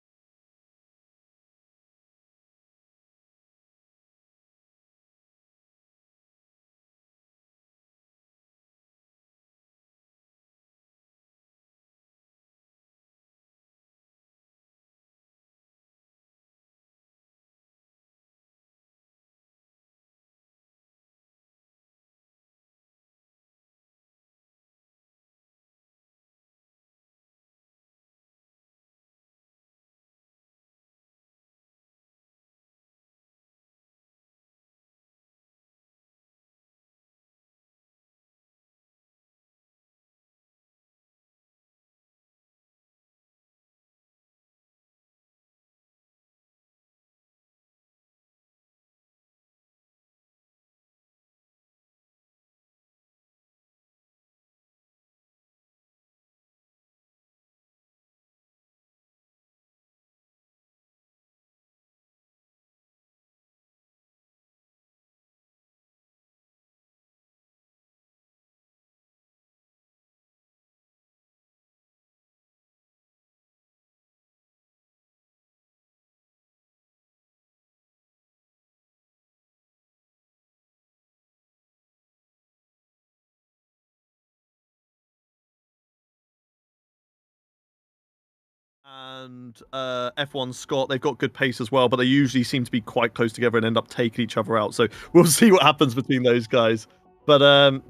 And F1 Scott, they've got good pace as well, but they usually seem to be quite close together and end up taking each other out. So we'll see what happens between those guys. But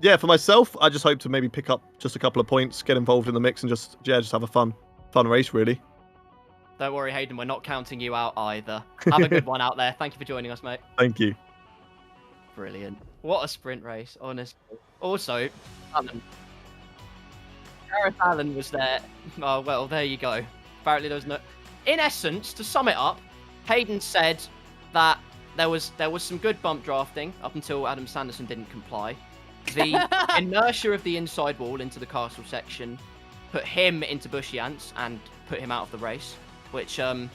yeah, for myself, I just hope to maybe pick up just a couple of points, get involved in the mix, and just have a fun race, really. Don't worry, Hayden, we're not counting you out either. Have a good one out there. Thank you for joining us, mate. Thank you. Brilliant. What a sprint race, honestly. Also, Gareth Allen was there. Oh, well, there you go. Apparently there was no... In essence, to sum it up, Hayden said that there was some good bump drafting up until Adam Sanderson didn't comply. The inertia of the inside wall into the castle section put him into bushy ants and put him out of the race, which I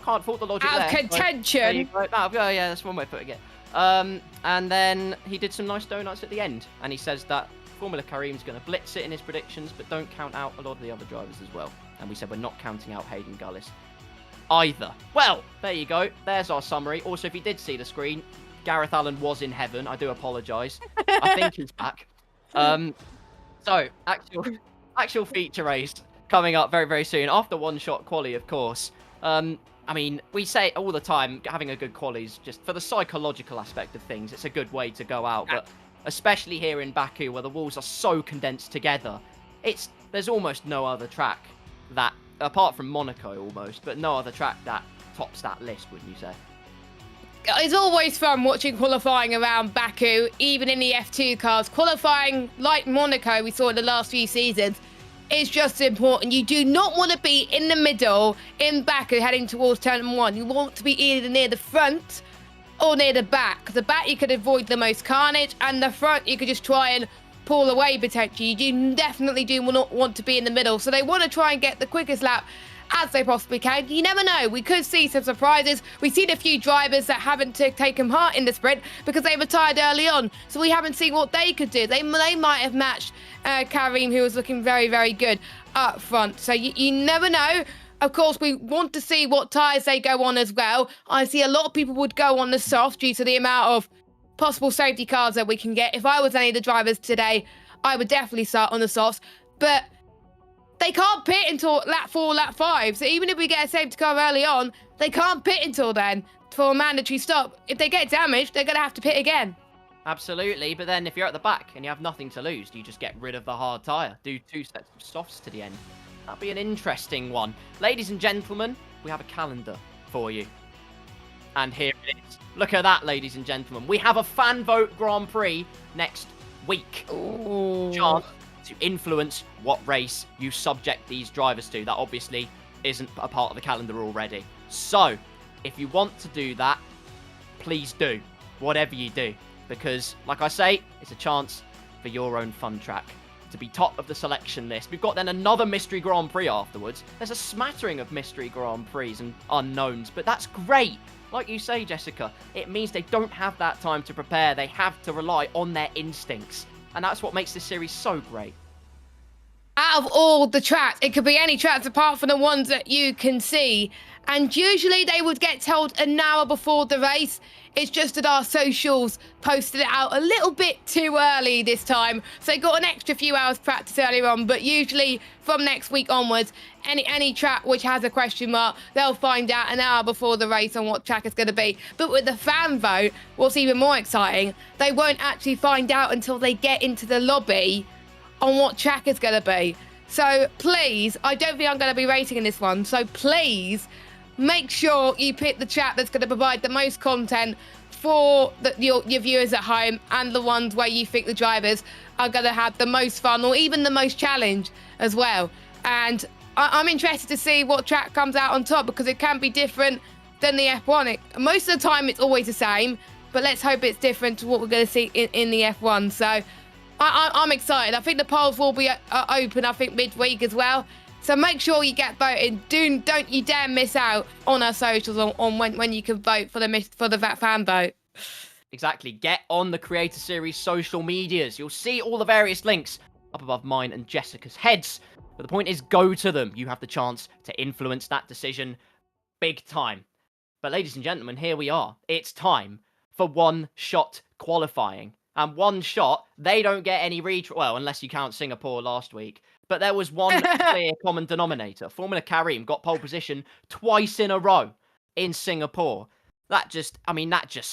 can't fault the logic Out there. of contention. Oh, yeah, that's one way of putting it. And then he did some nice donuts at the end, and he says that Formula Karim's going to blitz it in his predictions, but don't count out a lot of the other drivers as well. And we said we're not counting out Hayden Gullis either. Well, there you go. There's our summary. Also, if you did see the screen, Gareth Allen was in heaven. I do apologise. I think he's back. So, actual feature race coming up very, very soon. After one-shot quali, of course. I mean, we say all the time, having a good quali is just for the psychological aspect of things. It's a good way to go out, but especially here in Baku, where the walls are so condensed together, there's almost no other track that, apart from Monaco almost, but no other track that tops that list, wouldn't you say? It's always fun watching qualifying around Baku, even in the F2 cars. Qualifying, like Monaco we saw in the last few seasons, is just important. You do not want to be in the middle in Baku heading towards turn 1. You want to be either near the front or near the back. The back you could avoid the most carnage, and the front you could just try and pull away potentially. You definitely do not want to be in the middle. So they want to try and get the quickest lap as they possibly can. You never know. We could see some surprises. We've seen a few drivers that haven't taken part in the sprint because they retired early on. So we haven't seen what they could do. They might have matched Karim, who was looking very, very good up front. So you never know. Of course, we want to see what tyres they go on as well. I see a lot of people would go on the soft due to the amount of possible safety cars that we can get. If I was any of the drivers today, I would definitely start on the softs. But they can't pit until lap 4, lap 5. So even if we get a safety car early on, they can't pit until then for a mandatory stop. If they get damaged, they're going to have to pit again. Absolutely, but then if you're at the back and you have nothing to lose, do you just get rid of the hard tyre? Do 2 sets of softs to the end? That'd be an interesting one. Ladies and gentlemen, we have a calendar for you. And here it is. Look at that, ladies and gentlemen. We have a fan vote Grand Prix next week. Ooh. Chance to influence what race you subject these drivers to. That obviously isn't a part of the calendar already. So, if you want to do that, please do. Whatever you do. Because, like I say, it's a chance for your own fun track to be top of the selection list. We've got then another Mystery Grand Prix afterwards. There's a smattering of Mystery Grand Prix and unknowns, but that's great. Like you say, Jessica, it means they don't have that time to prepare. They have to rely on their instincts. And that's what makes this series so great. Out of all the tracks, it could be any tracks apart from the ones that you can see. And usually they would get told an hour before the race. It's just that our socials posted it out a little bit too early this time. So they got an extra few hours practice earlier on. But usually from next week onwards, any track which has a question mark, they'll find out an hour before the race on what track it's going to be. But with the fan vote, what's even more exciting, they won't actually find out until they get into the lobby on what track it's going to be. So please, I don't think I'm going to be racing in this one. So please, make sure you pick the track that's going to provide the most content for your viewers at home and the ones where you think the drivers are going to have the most fun or even the most challenge as well. And I'm interested to see what track comes out on top because it can be different than the F1. Most of the time it's always the same, but let's hope it's different to what we're going to see in the F1. So I'm excited. I think the polls will be open, I think, midweek as well. So make sure you get voted. Don't you dare miss out on our socials on when you can vote for the fan vote. Exactly. Get on the Creator Series social medias. You'll see all the various links up above mine and Jessica's heads. But the point is, go to them. You have the chance to influence that decision big time. But ladies and gentlemen, here we are. It's time for one-shot qualifying. And one shot, they don't get any well, unless you count Singapore last week. But there was one clear common denominator. Formula Karim got pole position twice in a row in Singapore. That just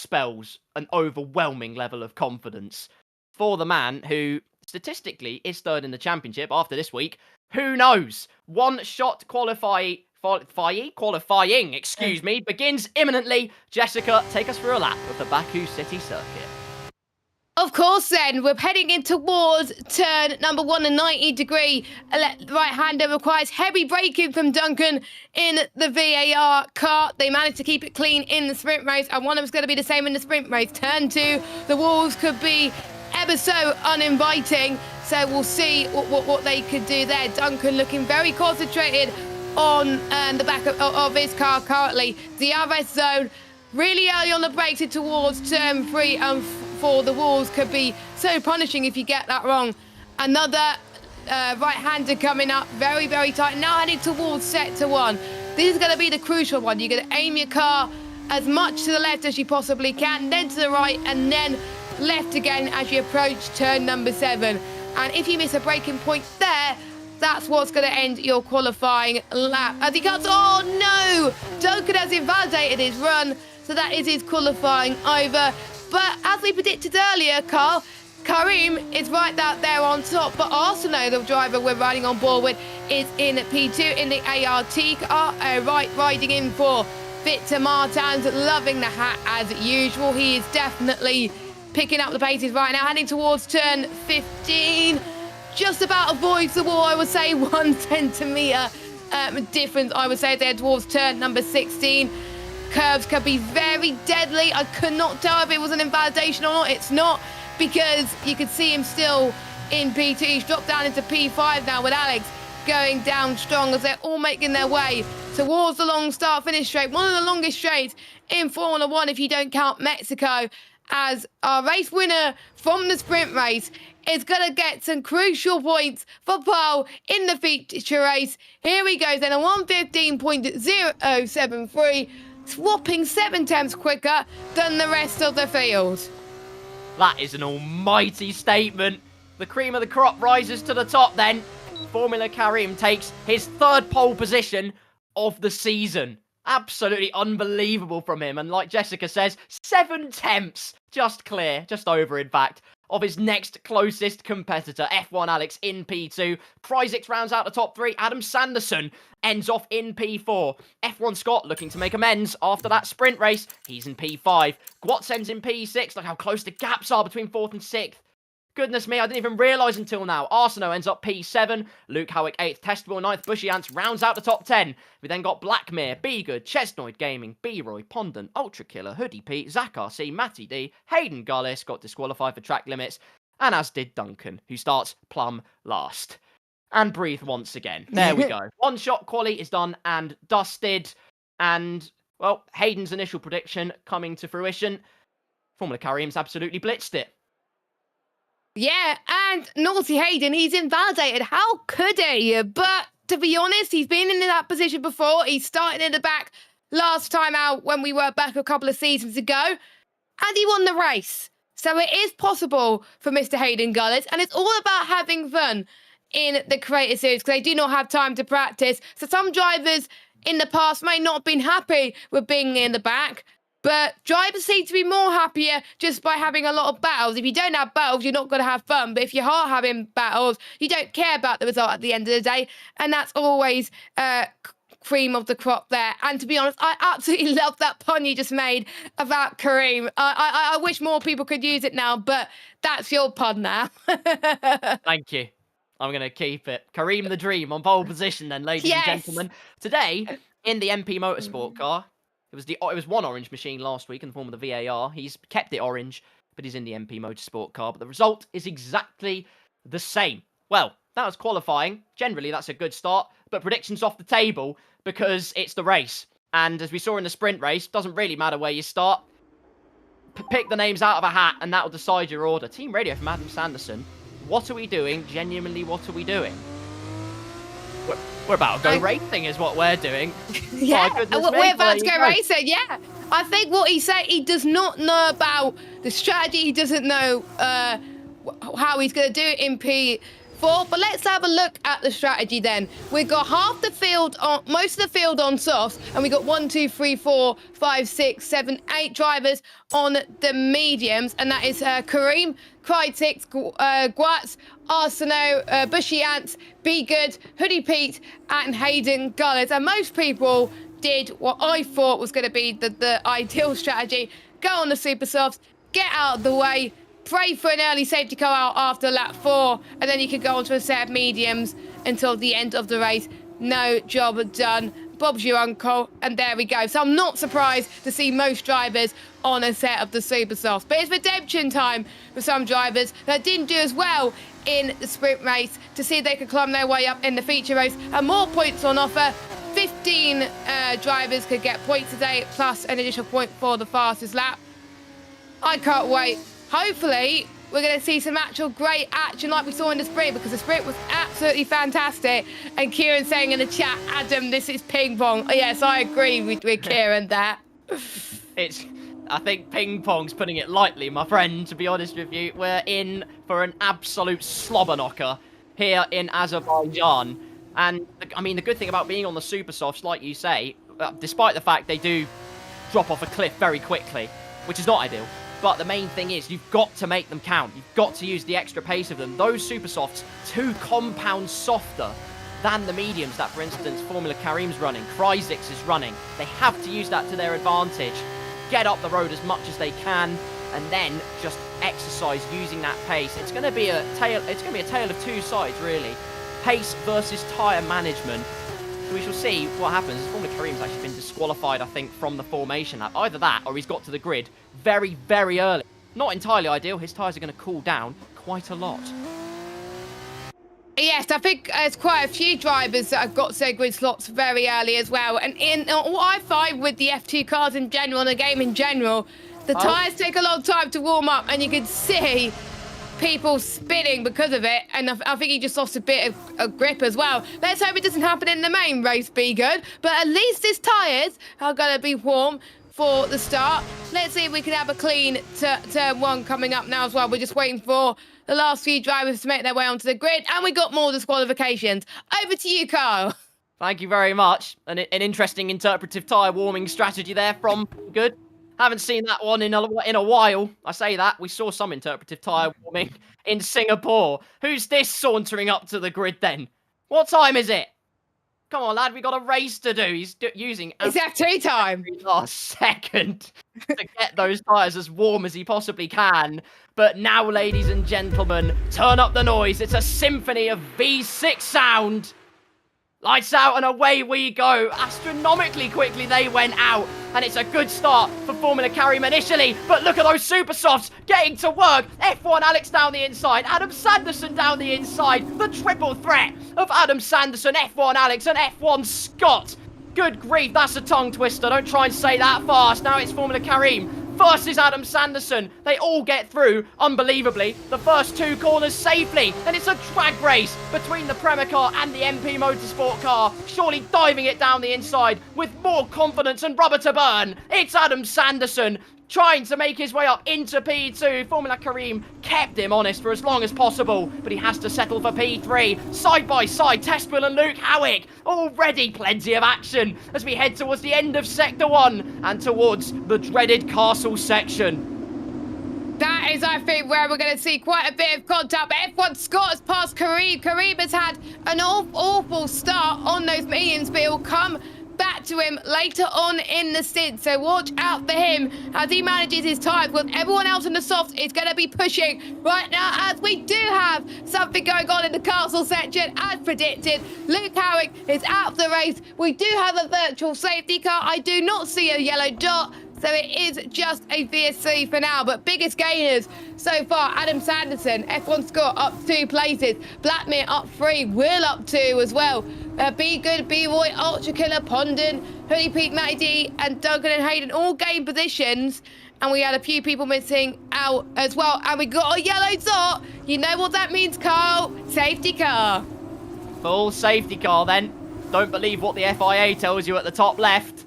spells an overwhelming level of confidence for the man who statistically is third in the championship after this week. Who knows? One-shot qualifying, begins imminently. Jessica, take us for a lap of the Baku City Circuit. Of course, then, we're heading in towards turn number 1, a 90-degree right-hander requires heavy braking from Duncan in the VAR car. They managed to keep it clean in the sprint race, and one of them's going to be the same in the sprint race. Turn 2, the walls could be ever so uninviting, so we'll see what they could do there. Duncan looking very concentrated on the back of his car currently. The RS zone really early on the brakes towards turn 3 and 4. The walls could be so punishing if you get that wrong. Another right-hander coming up, very, very tight. Now heading towards sector 1. This is going to be the crucial one. You're going to aim your car as much to the left as you possibly can, then to the right, and then left again as you approach turn number 7. And if you miss a braking point there, that's what's going to end your qualifying lap. As he cuts, oh no! Duncan has invalidated his run, so that is his qualifying over. But as we predicted earlier, Carl, Karim is right out there on top, but Arsenault, the driver we're riding on board with, is in P2 in the ART car, riding in for Victor Martins loving the hat as usual. He is definitely picking up the paces right now, heading towards turn 15. Just about avoids the wall, I would say 1 centimetre difference, I would say, there towards turn number 16. Curves could be very deadly. I could not tell if it was an invalidation or not. It's not, because you could see him still in P2. He's dropped down into P5 now with Alex going down strong as they're all making their way towards the long start-finish straight. One of the longest straights in Formula One if you don't count Mexico, as our race winner from the sprint race is going to get some crucial points for pole in the feature race. Here we go then, a 1:15.073, swapping 7 tenths quicker than the rest of the field. That is an almighty statement. The cream of the crop rises to the top then. Formula Karim takes his 3rd pole position of the season. Absolutely unbelievable from him. And like Jessica says, 7 tenths just clear, just over in fact, of his next closest competitor, F1 Alex in P2. Krysix rounds out the top 3. Adam Sanderson ends off in P4. F1 Scott looking to make amends after that sprint race. He's in P5. Gwatz ends in P6. Look how close the gaps are between 4th and 6th. Goodness me, I didn't even realise until now. Arsenault ends up P7. Luke Howick 8th. Testable 9th. Bushy-Ants rounds out the top 10. We then got Blackmere, Be Good, Chesnoid Gaming, B-Roy, Pondant, Ultra Killer, Hoodie Pete, Zach RC, Matty D, Hayden Gullis got disqualified for track limits, and as did Duncan, who starts plumb last. And breathe once again. There we go. One shot quali is done and dusted. And, well, Hayden's initial prediction coming to fruition. Formula Karim's absolutely blitzed it. Yeah, and naughty Hayden, he's invalidated. How could he? But to be honest, he's been in that position before. He started in the back last time out when we were back a couple of seasons ago, and he won the race. So it is possible for Mr. Hayden Gullis, and it's all about having fun in the Creator Series because they do not have time to practice. So some drivers in the past may not have been happy with being in the back, but drivers seem to be more happier just by having a lot of battles. If you don't have battles, you're not going to have fun. But if you are having battles, you don't care about the result at the end of the day. And that's always cream of the crop there. And to be honest, I absolutely love that pun you just made about Karim. I wish more people could use it now, but that's your pun now. Thank you. I'm going to keep it. Karim the Dream on pole position then, ladies and gentlemen. Today, in the MP Motorsport car, it was one orange machine last week in the form of the VAR. He's kept it orange, but he's in the MP Motorsport car. But the result is exactly the same. Well, that was qualifying. Generally, that's a good start. But predictions off the table because it's the race. And as we saw in the sprint race, doesn't really matter where you start. Pick the names out of a hat and that'll decide your order. Team radio from Adam Sanderson. What are we doing? Genuinely, what are we doing? We're about to go racing is what we're doing. Yeah, we're about to go racing, yeah. I think what he said, he does not know about the strategy. He doesn't know how he's going to do it in P4. But let's have a look at the strategy then. We've got half the field, most of the field on softs, and we've got 1, 2, 3, 4, 5, 6, 7, 8 drivers on the mediums. And that is Karim, Krysix, Gwatz, Arsenault, Bushy Ants, Be Good, Hoodie Pete, and Hayden Gullis. And most people did what I thought was going to be the ideal strategy. Go on the super softs, get out of the way, pray for an early safety car out after lap 4, and then you can go on to a set of mediums until the end of the race. No job done. Bob's your uncle, and there we go. So I'm not surprised to see most drivers on a set of the super softs. But it's redemption time for some drivers that didn't do as well in the sprint race to see if they could climb their way up in the feature race. And more points on offer. 15 drivers could get points today, plus an additional point for the fastest lap. I can't wait. Hopefully, we're going to see some actual great action like we saw in the sprint, because the sprint was absolutely fantastic. And Kieran saying in the chat, Adam, this is ping pong. Oh, yes, I agree with Kieran there. I think ping pong's putting it lightly, my friend, to be honest with you. We're in for an absolute slobber knocker here in Azerbaijan. And, I mean, the good thing about being on the super softs, like you say, despite the fact they do drop off a cliff very quickly, which is not ideal, but the main thing is you've got to make them count. You've got to use the extra pace of them. Those super softs, 2 compounds softer than the mediums that, for instance, Formula Karim's running, Cryzix is running. They have to use that to their advantage, get up the road as much as they can, and then just exercise using that pace. It's going to be a tale. It's going to be a tale of two sides, really. Pace versus tyre management. So we shall see what happens. Formula Karim's actually been disqualified, I think, from the formation lap. Either that, or he's got to the grid very, very early. Not entirely ideal. His tyres are going to cool down quite a lot. Yes, I think there's quite a few drivers that have got their grid slots very early as well. And what I find with the F2 cars in general and the game in general, the tyres take a long time to warm up, and you can see people spinning because of it. And I think he just lost a bit of grip as well. Let's hope it doesn't happen in the main race, be good. But at least his tyres are going to be warm for the start. Let's see if we can have a clean turn one coming up now as well. We're just waiting for the last few drivers to make their way onto the grid, and we got more disqualifications. Over to you, Carl. Thank you very much. An interesting interpretive tyre warming strategy there from Good. Haven't seen that one in a while. I say that. We saw some interpretive tyre warming in Singapore. Who's this sauntering up to the grid then? What time is it? Come on, lad, we got a race to do. He's using It's F2 time. Last second to get those tyres as warm as he possibly can. But now, ladies and gentlemen, turn up the noise. It's a symphony of V6 sound. Lights out and away we go. Astronomically quickly they went out. And it's a good start for Formula Karim initially. But look at those super softs getting to work. F1 Alex down the inside. Adam Sanderson down the inside. The triple threat of Adam Sanderson, F1 Alex, and F1 Scott. Good grief, that's a tongue twister. Don't try and say that fast. Now it's Formula Karim versus Adam Sanderson. They all get through, unbelievably, the first two corners safely. And it's a drag race between the Premier car and the MP Motorsport car. Surely diving it down the inside with more confidence and rubber to burn. It's Adam Sanderson trying to make his way up into P2. Formula Karim kept him honest for as long as possible, but he has to settle for P3. Side by side, Tespil and Luke Howick. Already plenty of action as we head towards the end of Sector 1 and towards the dreaded castle section. That is, I think, where we're going to see quite a bit of contact. But F1 Scott has passed Karim. Karim has had an awful start on those mediums, but he'll come back to him later on in the stint, so watch out for him as he manages his tyres. With everyone else in the softs is going to be pushing right now, as we do have something going on in the castle section as predicted. Luke Howick is out of the race. We do have a virtual safety car. I do not see a yellow dot, so it is just a VSC for now. But biggest gainers so far, Adam Sanderson, F1 Scott up 2 places, Blackmere up 3, Will up 2 as well. Be Good, B-Roy, Ultra Killer, Pondon, Hoodie Peak, Matty D, and Duncan and Hayden all gained positions. And we had a few people missing out as well. And we got a yellow dot. You know what that means, Carl? Safety car. Full safety car then. Don't believe what the FIA tells you at the top left.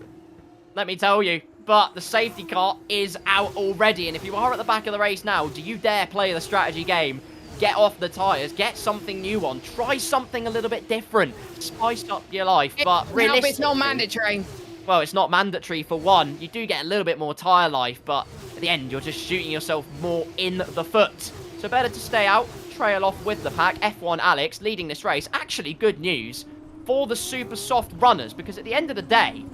Let me tell you. But the safety car is out already. And if you are at the back of the race now, do you dare play the strategy game? Get off the tyres, get something new on, try something a little bit different, spice up your life, but realistically... It's not mandatory. Well, it's not mandatory for one. You do get a little bit more tyre life, but at the end, you're just shooting yourself more in the foot. So better to stay out, trail off with the pack. F1 Alex leading this race. Actually, good news for the super soft runners, because at the end of the day,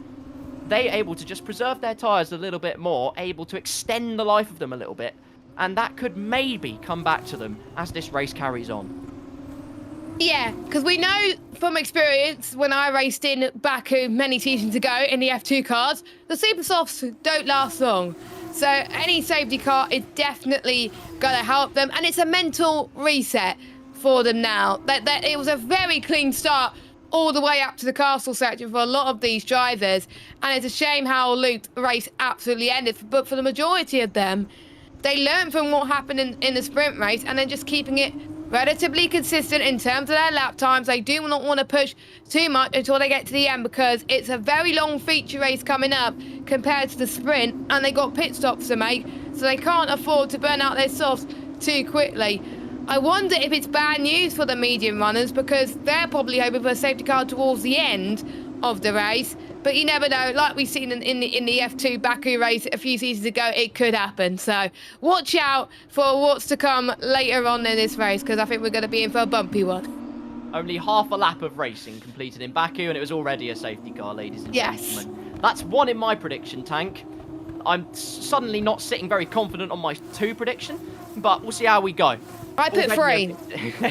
they're able to just preserve their tyres a little bit more, able to extend the life of them a little bit. And that could maybe come back to them as this race carries on. Yeah, because we know from experience, when I raced in Baku many seasons ago in the F2 cars, the super softs don't last long. So any safety car is definitely going to help them. And it's a mental reset for them now. It was a very clean start all the way up to the castle section for a lot of these drivers. And it's a shame how Luke's race absolutely ended. But for the majority of them, they learned from what happened in the sprint race and then just keeping it relatively consistent in terms of their lap times. They do not want to push too much until they get to the end, because it's a very long feature race coming up compared to the sprint, and they got pit stops to make, so they can't afford to burn out their softs too quickly. I wonder if it's bad news for the medium runners, because they're probably hoping for a safety car towards the end of the race. But you never know. Like we've seen in the F2 Baku race a few seasons ago, it could happen. So watch out for what's to come later on in this race, because I think we're going to be in for a bumpy one. Only half a lap of racing completed in Baku, and it was already a safety car, ladies and gentlemen. That's 1 in my prediction tank. I'm suddenly not sitting very confident on my 2 prediction, but we'll see how we go. I put 3.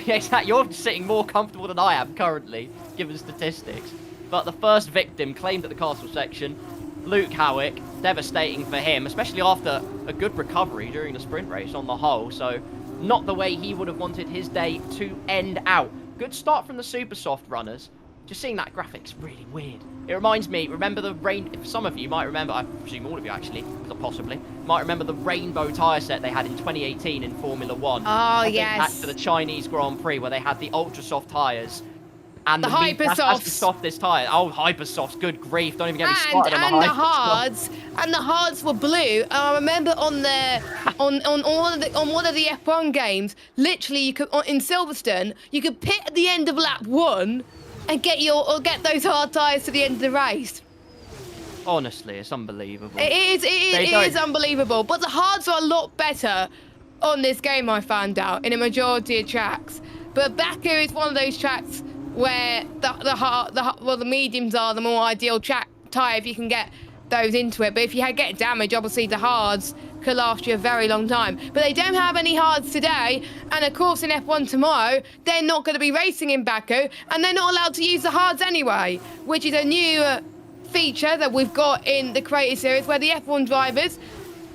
Exactly. You're sitting more comfortable than I am currently, given statistics. But the first victim claimed at the castle section, Luke Howick, devastating for him, especially after a good recovery during the sprint race on the whole. So not the way he would have wanted his day to end out. Good start from the super soft runners. Just seeing that graphic's really weird. It reminds me, remember the some of you might remember, I presume all of you actually, possibly, might remember the rainbow tyre set they had in 2018 in Formula 1. Oh, yes. Back to the Chinese Grand Prix where they had the ultra soft tyres. And the hyper that's the softest tyre. Oh, hyper softs, good grief. Don't even get me started on the hards. And the hards were blue. I remember on one of the F1 games, literally you could in Silverstone, you could pit at the end of lap 1 and get those hard tyres to the end of the race. Honestly, it's unbelievable. It is unbelievable. But the hards are a lot better on this game, I found out, in a majority of tracks. But Baku is one of those tracks where the mediums are the more ideal track tyre if you can get those into it. But if you get damage, obviously the hards could last you a very long time. But they don't have any hards today, and of course in F1 tomorrow, they're not going to be racing in Baku, and they're not allowed to use the hards anyway, which is a new feature that we've got in the Creator Series, where the F1 drivers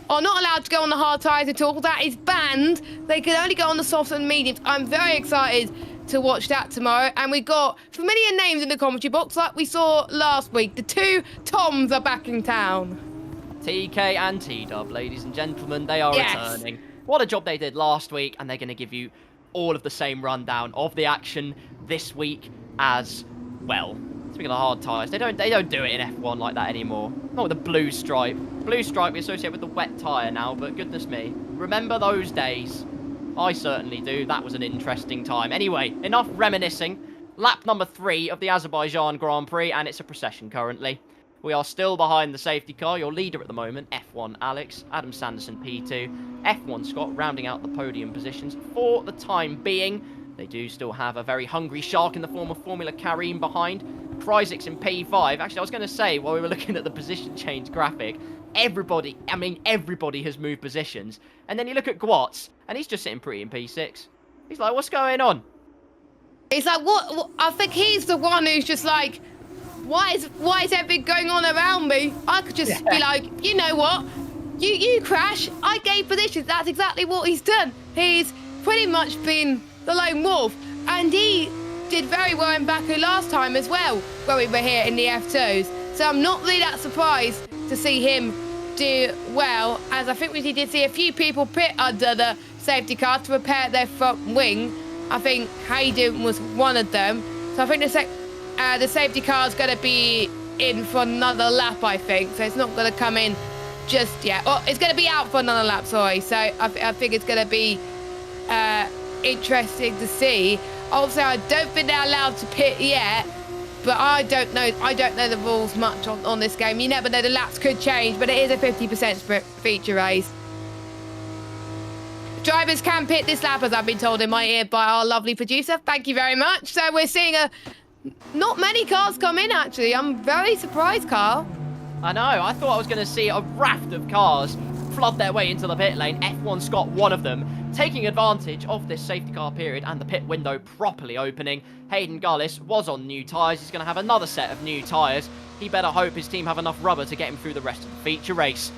are not allowed to go on the hard tyres at all. That is banned. They can only go on the softs and mediums. I'm very excited to watch that tomorrow. And we've got familiar names in the commentary box like we saw last week. The 2 Toms are back in town. TK and T-Dub, ladies and gentlemen, they are returning. What a job they did last week, and they're going to give you all of the same rundown of the action this week as well. Speaking of hard tyres, they don't do it in F1 like that anymore. Not with the blue stripe. Blue stripe we associate with the wet tyre now, but goodness me. Remember those days? I certainly do. That was an interesting time. Anyway, enough reminiscing. Lap number 3 of the Azerbaijan Grand Prix, and it's a procession currently. We are still behind the safety car. Your leader at the moment, F1 Alex, Adam Sanderson P2, F1 Scott rounding out the podium positions for the time being. They do still have a very hungry shark in the form of Formula Karim behind. Kryzik's in P5. Actually, I was going to say, while we were looking at the position change graphic, everybody has moved positions. And then you look at Gwatz, and he's just sitting pretty in P6. He's like, what's going on? It's like, what? I think he's the one who's just like, why is everything going on around me? I could just be like, you know what? You crash. I gave positions. That's exactly what he's done. He's pretty much been the lone wolf. And he did very well in Baku last time as well, when we were here in the F2s. So I'm not really that surprised to see him do well, as I think we did see a few people pit under the safety car to repair their front wing. I think Hayden was one of them. So I think the safety car is going to be in for another lap, I think. So it's not going to come in just yet. Oh, it's going to be out for another lap, sorry. So I think it's going to be interesting to see. Also, I don't think they're allowed to pit yet, but I don't know the rules much on this game. You never know, the laps could change, but it is a 50% feature race. Drivers can pit this lap, as I've been told in my ear by our lovely producer. Thank you very much. So we're seeing not many cars come in, actually. I'm very surprised, Carl. I know. I thought I was going to see a raft of cars flood their way into the pit lane. F1 Scott, one of them, taking advantage of this safety car period and the pit window properly opening. Hayden Gullis was on new tyres. He's going to have another set of new tyres. He better hope his team have enough rubber to get him through the rest of the feature race.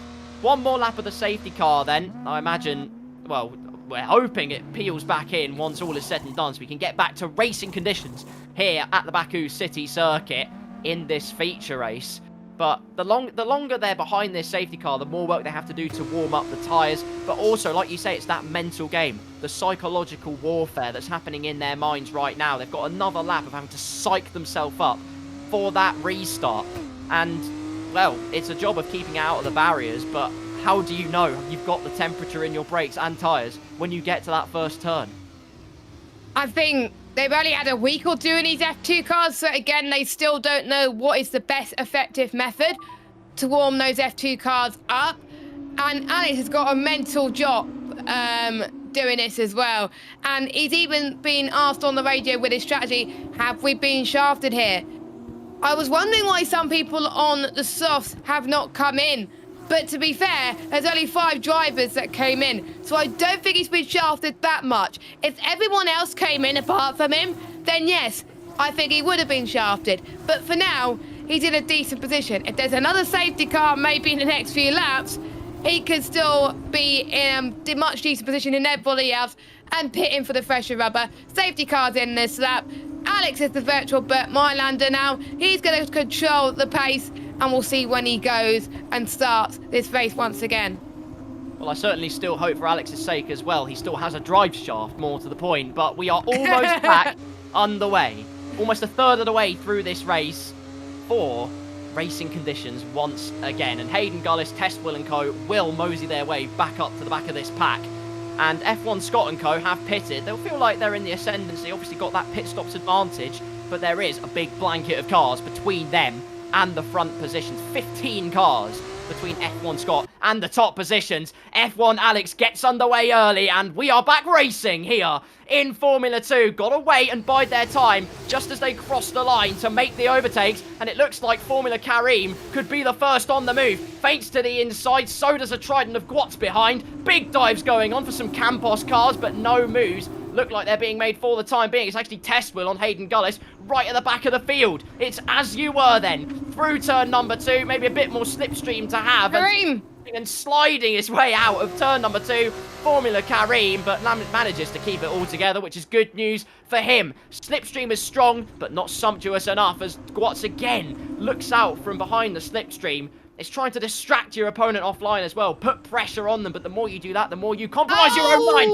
One more lap of the safety car then. I imagine, well, we're hoping it peels back in once all is said and done so we can get back to racing conditions here at the Baku City Circuit in this feature race. But the longer they're behind this safety car, the more work they have to do to warm up the tyres. But also, like you say, it's that mental game, the psychological warfare that's happening in their minds right now. They've got another lap of having to psych themselves up for that restart. And, well, it's a job of keeping out of the barriers, but how do you know you've got the temperature in your brakes and tyres when you get to that first turn? I think they've only had a week or two in these F2 cars, so again, they still don't know what is the best effective method to warm those F2 cars up. And Alex has got a mental job doing this as well. And he's even been asked on the radio with his strategy, have we been shafted here? I was wondering why some people on the softs have not come in. But to be fair, there's only 5 drivers that came in. So I don't think he's been shafted that much. If everyone else came in apart from him, then yes, I think he would have been shafted. But for now, he's in a decent position. If there's another safety car maybe in the next few laps, he could still be in a much decent position in everybody else and pitting for the fresher rubber. Safety cars in this lap. Alex is the virtual Burt Mylander now. He's going to control the pace, and we'll see when he goes and starts this race once again. Well, I certainly still hope for Alex's sake as well. He still has a drive shaft, more to the point, but we are almost back underway. Almost a third of the way through this race for racing conditions once again. And Hayden Gullis, Testwell and co will mosey their way back up to the back of this pack. And F1 Scott and co have pitted. They'll feel like they're in the ascendancy, obviously got that pit stops advantage, but there is a big blanket of cars between them and the front positions. 15 cars between F1 Scott and the top positions. F1 Alex gets underway early, and we are back racing here in Formula 2. Got to wait and bide their time just as they cross the line to make the overtakes, and it looks like Formula Karim could be the first on the move. Feints to the inside, so does a Trident of Guats behind. Big dives going on for some Campos cars, but no moves look like they're being made for the time being. It's actually Testwell on Hayden Gullis right at the back of the field. It's as you were then, through turn number 2, maybe a bit more slipstream to have. And sliding his way out of turn number 2, Formula Karim, but manages to keep it all together, which is good news for him. Slipstream is strong, but not sumptuous enough, as Guats again looks out from behind the slipstream. It's trying to distract your opponent offline as well, put pressure on them, but the more you do that, the more you compromise your own line.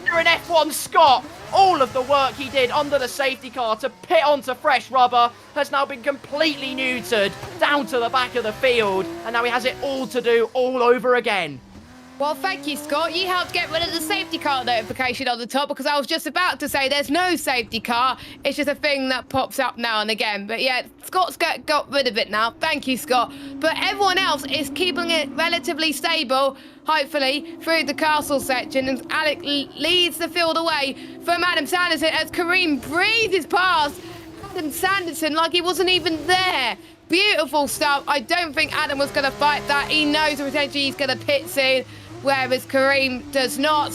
You're an F1 Scott. All of the work he did under the safety car to pit onto fresh rubber has now been completely neutered down to the back of the field, and now he has it all to do all over again. Well, thank you, Scott. You helped get rid of the safety car notification on the top, because I was just about to say there's no safety car. It's just a thing that pops up now and again. But yeah, Scott's got rid of it now. Thank you, Scott. But everyone else is keeping it relatively stable, hopefully, through the castle section. And Alec leads the field away from Adam Sanderson as Karim breezes past Adam Sanderson like he wasn't even there. Beautiful stuff. I don't think Adam was going to fight that. He knows potentially he's going to pit soon, whereas Karim does not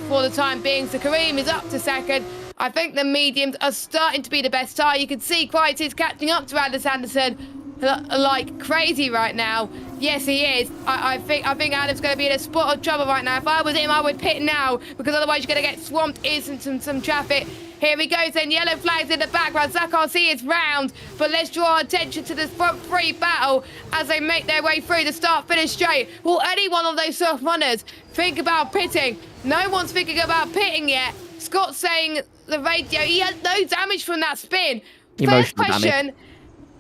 for the time being. So Karim is up to second. I think the mediums are starting to be the best tire. You can see Kreitz is catching up to Adam Sanderson like crazy right now. Yes, he is. I think Adam's going to be in a spot of trouble right now. If I was him, I would pit now, because otherwise you're going to get swamped in some traffic. Here he goes then, yellow flags in the background. Zach RC is round, but let's draw our attention to this front 3 battle as they make their way through the start-finish straight. Will any one of those soft runners think about pitting? No one's thinking about pitting yet. Scott's saying the radio, he had no damage from that spin. First question,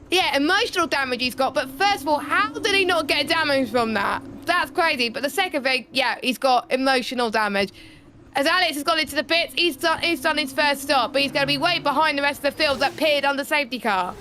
yeah, emotional damage he's got, but first of all, how did he not get damage from that? That's crazy. But the second thing, yeah, he's got emotional damage. As Alex has gone into the pits, he's done his first stop, but he's going to be way behind the rest of the field that pitted on the safety car.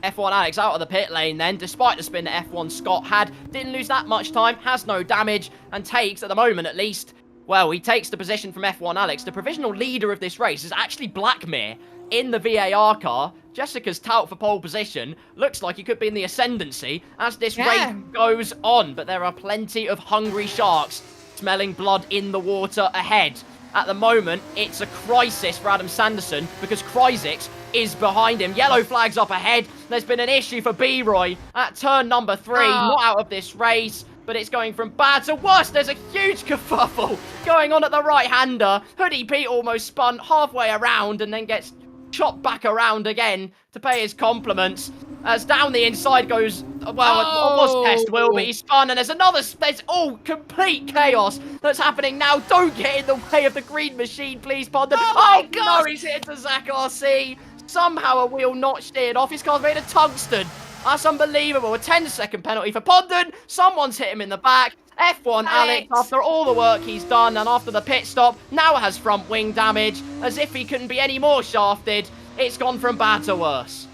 F1 Alex out of the pit lane then, despite the spin that F1 Scott had. Didn't lose that much time, has no damage, and takes, at the moment at least, well, he takes the position from F1 Alex. The provisional leader of this race is actually Blackmere in the VAR car. Jessica's tout for pole position. Looks like he could be in the ascendancy as this race goes on, but there are plenty of hungry sharks smelling blood in the water ahead. At the moment, it's a crisis for Adam Sanderson because Kryzix is behind him. Yellow flags up ahead. There's been an issue for B-Roy at turn number 3. Not out of this race, but it's going from bad to worse. There's a huge kerfuffle going on at the right-hander. Hoodie Pete almost spun halfway around and then gets shot back around again to pay his compliments. As down the inside goes, well, it was Testwell, but he's spun, and there's all complete chaos that's happening now. Don't get in the way of the green machine, please, Pondon. Oh no, he's hit to Zach RC. Somehow a wheel not steered off. His car's made of tungsten. That's unbelievable. A 10-second penalty for Pondon. Someone's hit him in the back. F1 Alex, after all the work he's done and after the pit stop, now has front wing damage. As if he couldn't be any more shafted. It's gone from bad to worse.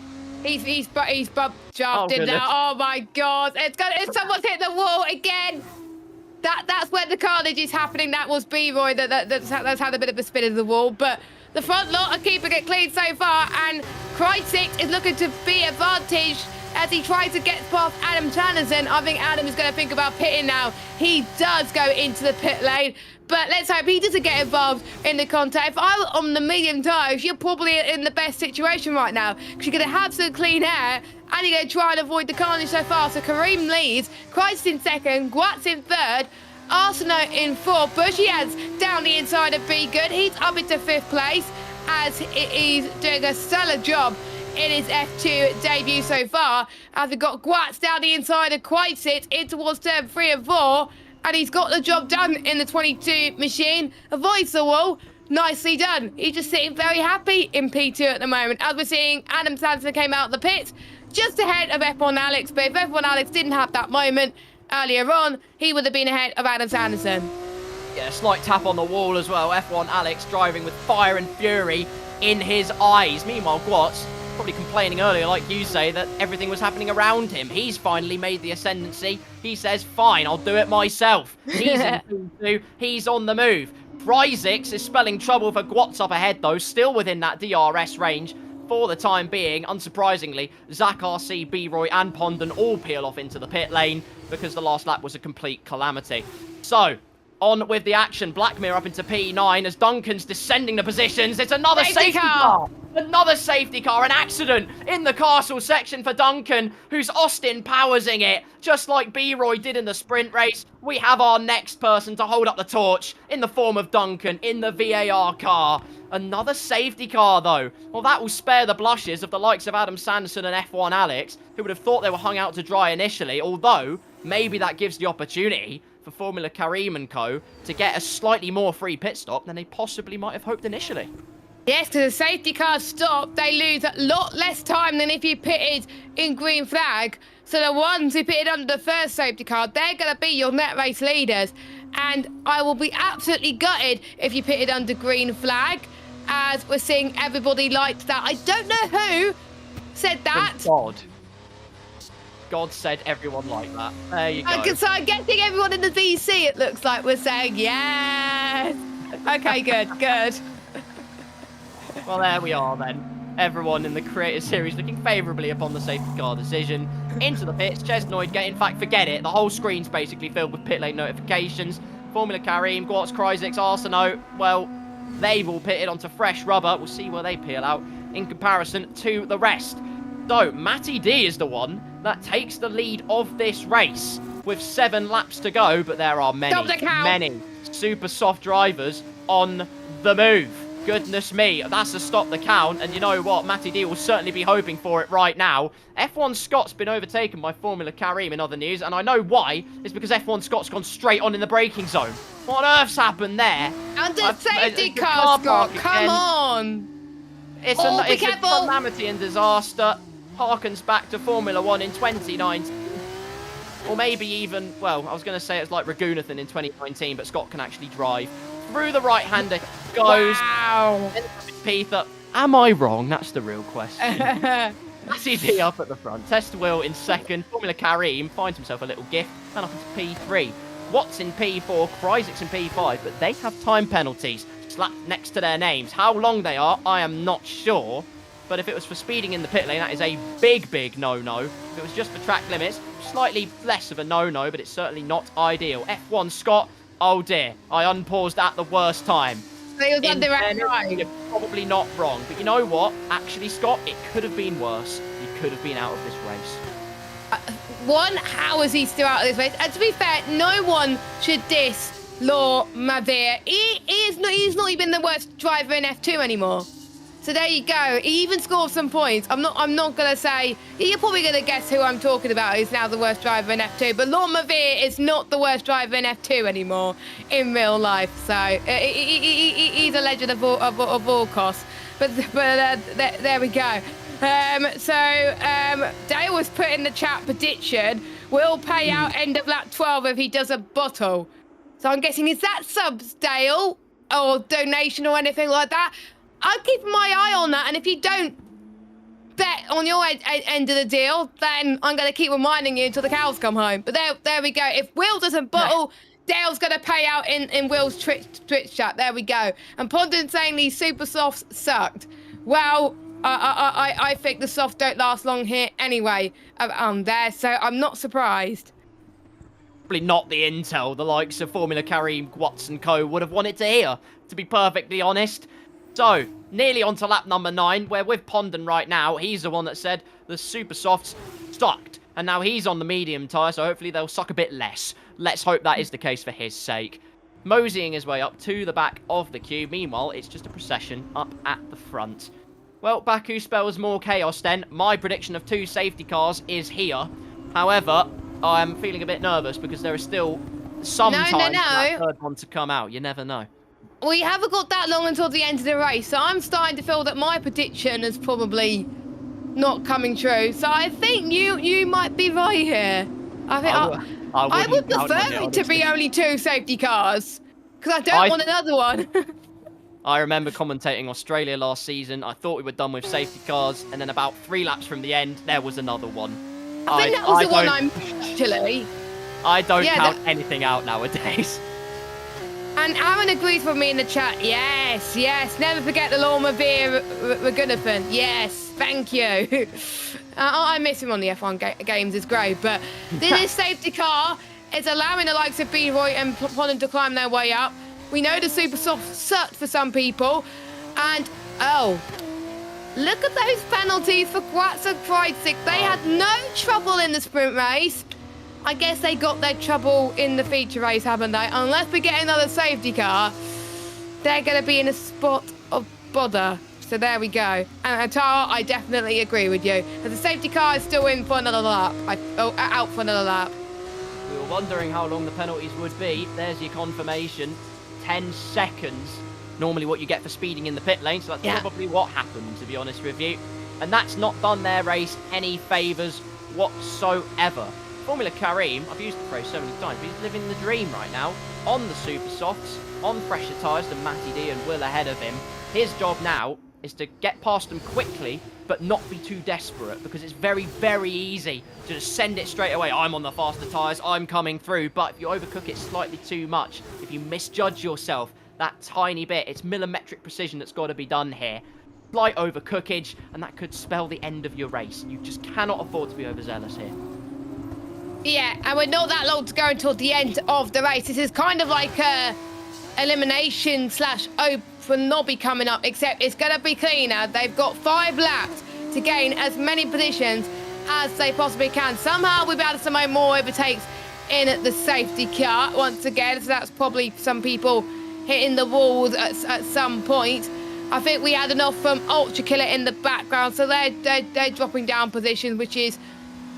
He's shafted now. Oh my God! Someone's hit the wall again. That's where the carnage is happening. That was B-Roy that's had a bit of a spin of the wall, but the front lot are keeping it clean so far, and Crytek is looking to be advantaged as he tries to get past Adam Sanderson. I think Adam is going to think about pitting now. He does go into the pit lane, but let's hope he doesn't get involved in the contact. If I were on the medium tires, you're probably in the best situation right now, because you're going to have some clean air, and you're going to try and avoid the carnage so far. So Kareem leads, Christ in second, Guat's in third, Arsenal in fourth, Bushy has down the inside of Be Good. He's up into 5th place as he's doing a stellar job in his F2 debut so far. As we've got Guats down the inside of Quaitsit in towards turn 3 and 4, and he's got the job done in the 22 machine. Avoids the wall. Nicely done. He's just sitting very happy in P2 at the moment. As we're seeing, Adam Sanderson came out of the pit just ahead of F1 Alex, but if F1 Alex didn't have that moment earlier on, he would have been ahead of Adam Sanderson. Yeah, slight tap on the wall as well. F1 Alex driving with fire and fury in his eyes. Meanwhile, Guats probably complaining earlier, like you say, that everything was happening around him. He's finally made the ascendancy. He says, fine, I'll do it myself. He's in 2, he's on the move. Pryzix is spelling trouble for Guats up ahead, though, still within that DRS range. For the time being, unsurprisingly, Zach RC, B-Roy and Pondon all peel off into the pit lane because the last lap was a complete calamity. So, on with the action. Blackmere up into P9 as Duncan's descending the positions. It's another safety car. Another safety car. An accident in the castle section for Duncan, who's Austin Powersing it. Just like B-Roy did in the sprint race, we have our next person to hold up the torch in the form of Duncan in the VAR car. Another safety car, though. Well, that will spare the blushes of the likes of Adam Sanderson and F1 Alex, who would have thought they were hung out to dry initially, although maybe that gives the opportunity for Formula Kareem and co. to get a slightly more free pit stop than they possibly might have hoped initially. Yes, because the safety cars stop, they lose a lot less time than if you pitted in green flag. So the ones who pitted under the first safety car, they're going to be your net race leaders. And I will be absolutely gutted if you pitted under green flag, as we're seeing everybody liked that. I don't know who said that. God said everyone liked that. There you go. So I'm guessing everyone in the VC, it looks like, we're saying yes. Okay, good. Well, there we are then. Everyone in the Creator Series looking favourably upon the safety car decision. Into the pits, Chesnoid in fact, forget it. The whole screen's basically filled with pit lane notifications. Formula Kareem, Guats, Cryzix, Arsenault, well, they've all pitted onto fresh rubber. We'll see where they peel out in comparison to the rest. So, Matty D is the one that takes the lead of this race with 7 laps to go, but there are many super soft drivers on the move. Goodness me, that's a stop the count, and you know what? Matty D will certainly be hoping for it right now. F1 Scott's been overtaken by Formula Kareem in other news, and I know why. It's because F1 Scott's gone straight on in the braking zone. What on earth's happened there? Under safety car, Scott, come on! It's a calamity and disaster. Harkens back to Formula 1 in 2019. Or maybe even, well, I was going to say it's like Ragunathan in 2019, but Scott can actually drive. Through the right-hander goes. Wow. Peter, am I wrong? That's the real question. Matty D up at the front. Test Will in second. Formula Kareem finds himself a little gift. And up into P3. Watts in P4. Cryzix in P5. But they have time penalties slapped next to their names. How long they are, I am not sure. But if it was for speeding in the pit lane, that is a big no-no. If it was just for track limits, slightly less of a no-no, but it's certainly not ideal. F1 Scott, oh dear, I unpaused at the worst time. So he was under right. You're probably not wrong, but you know what? Actually, Scott, it could have been worse. He could have been out of this race. How is he still out of this race? And to be fair, no one should diss Law Mavir. He's not even the worst driver in F2 anymore. So there you go. He even scored some points. I'm not gonna say. You're probably gonna guess who I'm talking about. Who's now the worst driver in F2? But Law Mavir is not the worst driver in F2 anymore in real life. So he's a legend of all costs. But there we go. Dale was put in the chat prediction. Will pay out end of lap 12 if he does a bottle. So I'm guessing, is that subs, Dale, or donation or anything like that? I'll keep my eye on that, and if you don't bet on your end of the deal, then I'm going to keep reminding you until the cows come home. But there we go. If Will doesn't bottle, Dale's going to pay out in Will's Twitch chat. There we go. And Pondon saying these super softs sucked. Well, I think the softs don't last long here anyway there, so I'm not surprised. Probably not the intel the likes of Formula Kareem, Watts and co would have wanted to hear, to be perfectly honest. So, nearly on to lap number 9, where with Pondon right now, he's the one that said the super softs sucked. And now he's on the medium tyre, so hopefully they'll suck a bit less. Let's hope that is the case for his sake. Moseying his way up to the back of the queue. Meanwhile, it's just a procession up at the front. Well, Baku spells more chaos then. My prediction of 2 safety cars is here. However, I'm feeling a bit nervous because there is still some time for that third one to come out. You never know. We haven't got that long until the end of the race, so I'm starting to feel that my prediction is probably not coming true. So I think you might be right here. I think I would prefer it to be only 2 safety cars, because I don't want another one. I remember commentating Australia last season. I thought we were done with safety cars, and then about 3 laps from the end, there was another one. I think that was the one I'm actually. I don't count anything out nowadays. And Aaron agrees with me in the chat. Yes, yes. Never forget the Law Mavir Ragunathan. Yes, thank you. I miss him on the F1 games. It's great. But this safety car is allowing the likes of B-Roy and Pondon to climb their way up. We know the super soft sucked for some people. And, look at those penalties for Quats and Kreisig. They had no trouble in the sprint race. I guess they got their trouble in the feature race, haven't they? Unless we get another safety car, they're going to be in a spot of bother. So there we go. And Tara, I definitely agree with you. And the safety car is still in for another lap. Out for another lap. We were wondering how long the penalties would be. There's your confirmation. 10 seconds. Normally what you get for speeding in the pit lane. So that's probably what happened, to be honest with you. And that's not done their race any favours whatsoever. Formula Kareem, I've used the phrase so many times, but he's living the dream right now. On the super softs, on fresher tyres than Matty D and Will ahead of him. His job now is to get past them quickly, but not be too desperate, because it's very, very easy to just send it straight away. I'm on the faster tyres, I'm coming through. But if you overcook it slightly too much, if you misjudge yourself that tiny bit, it's millimetric precision that's got to be done here. Slight overcookage, and that could spell the end of your race. You just cannot afford to be overzealous here. Yeah, and we're not that long to go until the end of the race. This is kind of like a elimination / open lobby coming up, except it's going to be cleaner. They've got 5 laps to gain as many positions as they possibly can. Somehow we've had some more overtakes in the safety car once again, so that's probably some people hitting the walls at some point. I think we had enough from Ultra Killer in the background, so they're dropping down positions, which is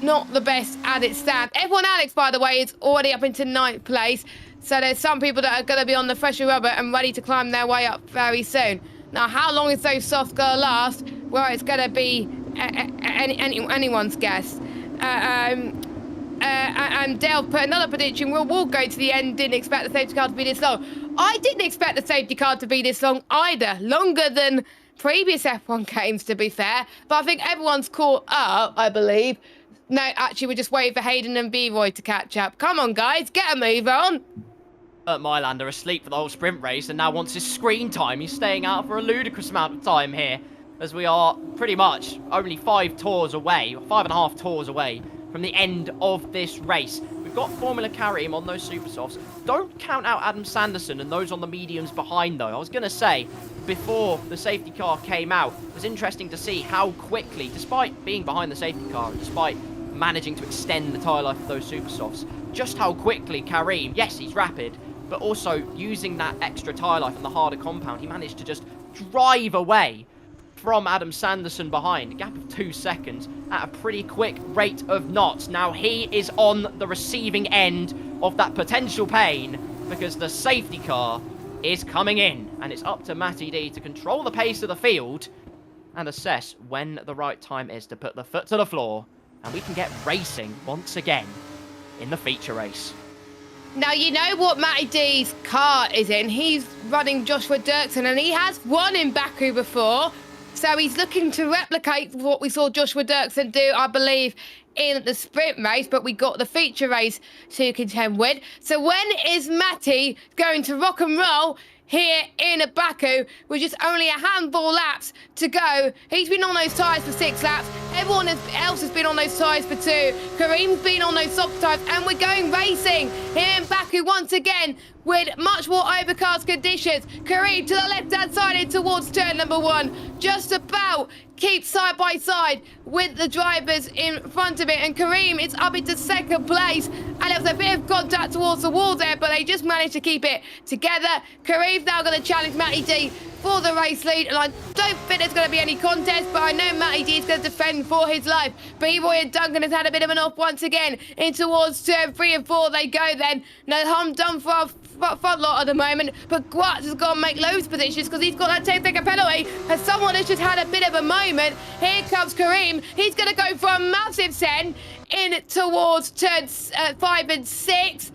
not the best as it stands. F1 Alex, by the way, is already up into 9th place. So there's some people that are going to be on the fresher rubber and ready to climb their way up very soon. Now, how long is those softs going to last? Well, it's going to be anyone's guess. And Dale put another prediction. We'll go to the end. Didn't expect the safety car to be this long. I didn't expect the safety car to be this long either. Longer than previous F1 games, to be fair. But I think everyone's caught up, I believe. No, actually, we're just waiting for Hayden and B-Roy to catch up. Come on, guys, get a move on. Mylander asleep for the whole sprint race and now wants his screen time. He's staying out for a ludicrous amount of time here, as we are pretty much only 5 tours away, 5.5 tours away from the end of this race. We've got Formula Kareem on those super softs. Don't count out Adam Sanderson and those on the mediums behind, though. I was going to say, before the safety car came out, it was interesting to see how quickly, despite being behind the safety car, despite managing to extend the tyre life of those super softs, just how quickly Kareem, yes, he's rapid, but also using that extra tyre life and the harder compound, he managed to just drive away from Adam Sanderson behind, a gap of 2 seconds at a pretty quick rate of knots. Now he is on the receiving end of that potential pain, because the safety car is coming in, and it's up to Matty D to control the pace of the field and assess when the right time is to put the foot to the floor, and we can get racing once again in the feature race. Now, you know what Matty D's car is in. He's running Joshua Dirksen, and he has won in Baku before. So he's looking to replicate what we saw Joshua Dirksen do, I believe, in the sprint race, but we got the feature race to contend with. So when is Matty going to rock and roll here in Baku with just only a handful of laps to go? He's been on those tyres for 6 laps. Everyone else has been on those tyres for 2. Kareem's been on those soft tyres, and we're going racing here in Baku once again with much more overcast conditions. Kareem to the left-hand side in towards turn number 1. Just about keep side by side with the drivers in front of it, and Kareem is up into 2nd place, and there was a bit of contact towards the wall there, but they just managed to keep it together. Kareem's now going to challenge Matty D for the race lead, and I don't think there's going to be any contest, but I know Matty D is going to defend for his life. B-Boy and Duncan has had a bit of an off once again in towards turn 3 and 4 they go then. No harm done for our front lot at the moment, but Guats has got to make loads positions because he's got that 10-second penalty, and someone has just had a bit of a moment. Here comes Kareem. He's going to go for a massive 10 in towards turns 5 and 6,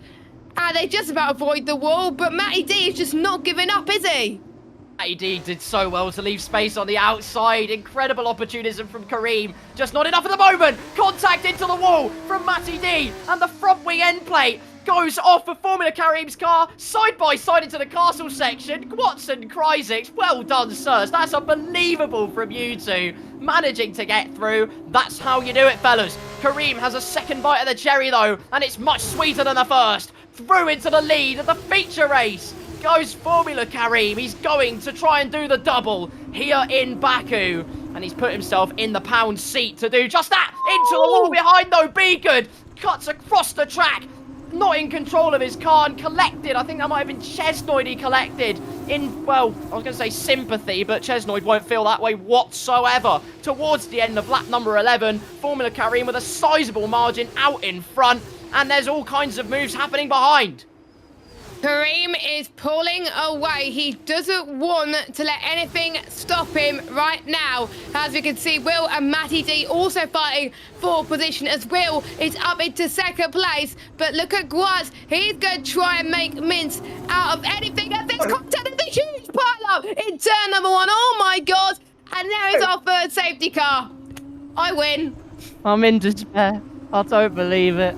and they just about avoid the wall, but Matty D is just not giving up, is he? Matty D did so well to leave space on the outside. Incredible opportunism from Kareem. Just not enough at the moment. Contact into the wall from Matty D, and the front wing end plate goes off of Formula Kareem's car, side by side into the castle section. Watson Kryzik, well done, sirs. That's unbelievable from you two, managing to get through. That's how you do it, fellas. Kareem has a second bite of the cherry, though, and it's much sweeter than the first. Through into the lead of the feature race goes Formula Kareem. He's going to try and do the double here in Baku, and he's put himself in the pound seat to do just that. Into the wall behind, though. Be good. Cuts across the track. Not in control of his car and collected. I think that might have been Chesnoid he collected in, well, I was going to say sympathy, but Chesnoid won't feel that way whatsoever. Towards the end of lap number 11, Formula Kareem with a sizable margin out in front, and there's all kinds of moves happening behind. Kareem is pulling away. He doesn't want to let anything stop him right now. As we can see, Will and Matty D also fighting for position as Will is up into 2nd place. But look at Guaz. He's going to try and make mince out of anything. And this content is a huge pile-up in turn number 1. Oh, my God. And there is our 3rd safety car. I win. I'm in despair. I don't believe it.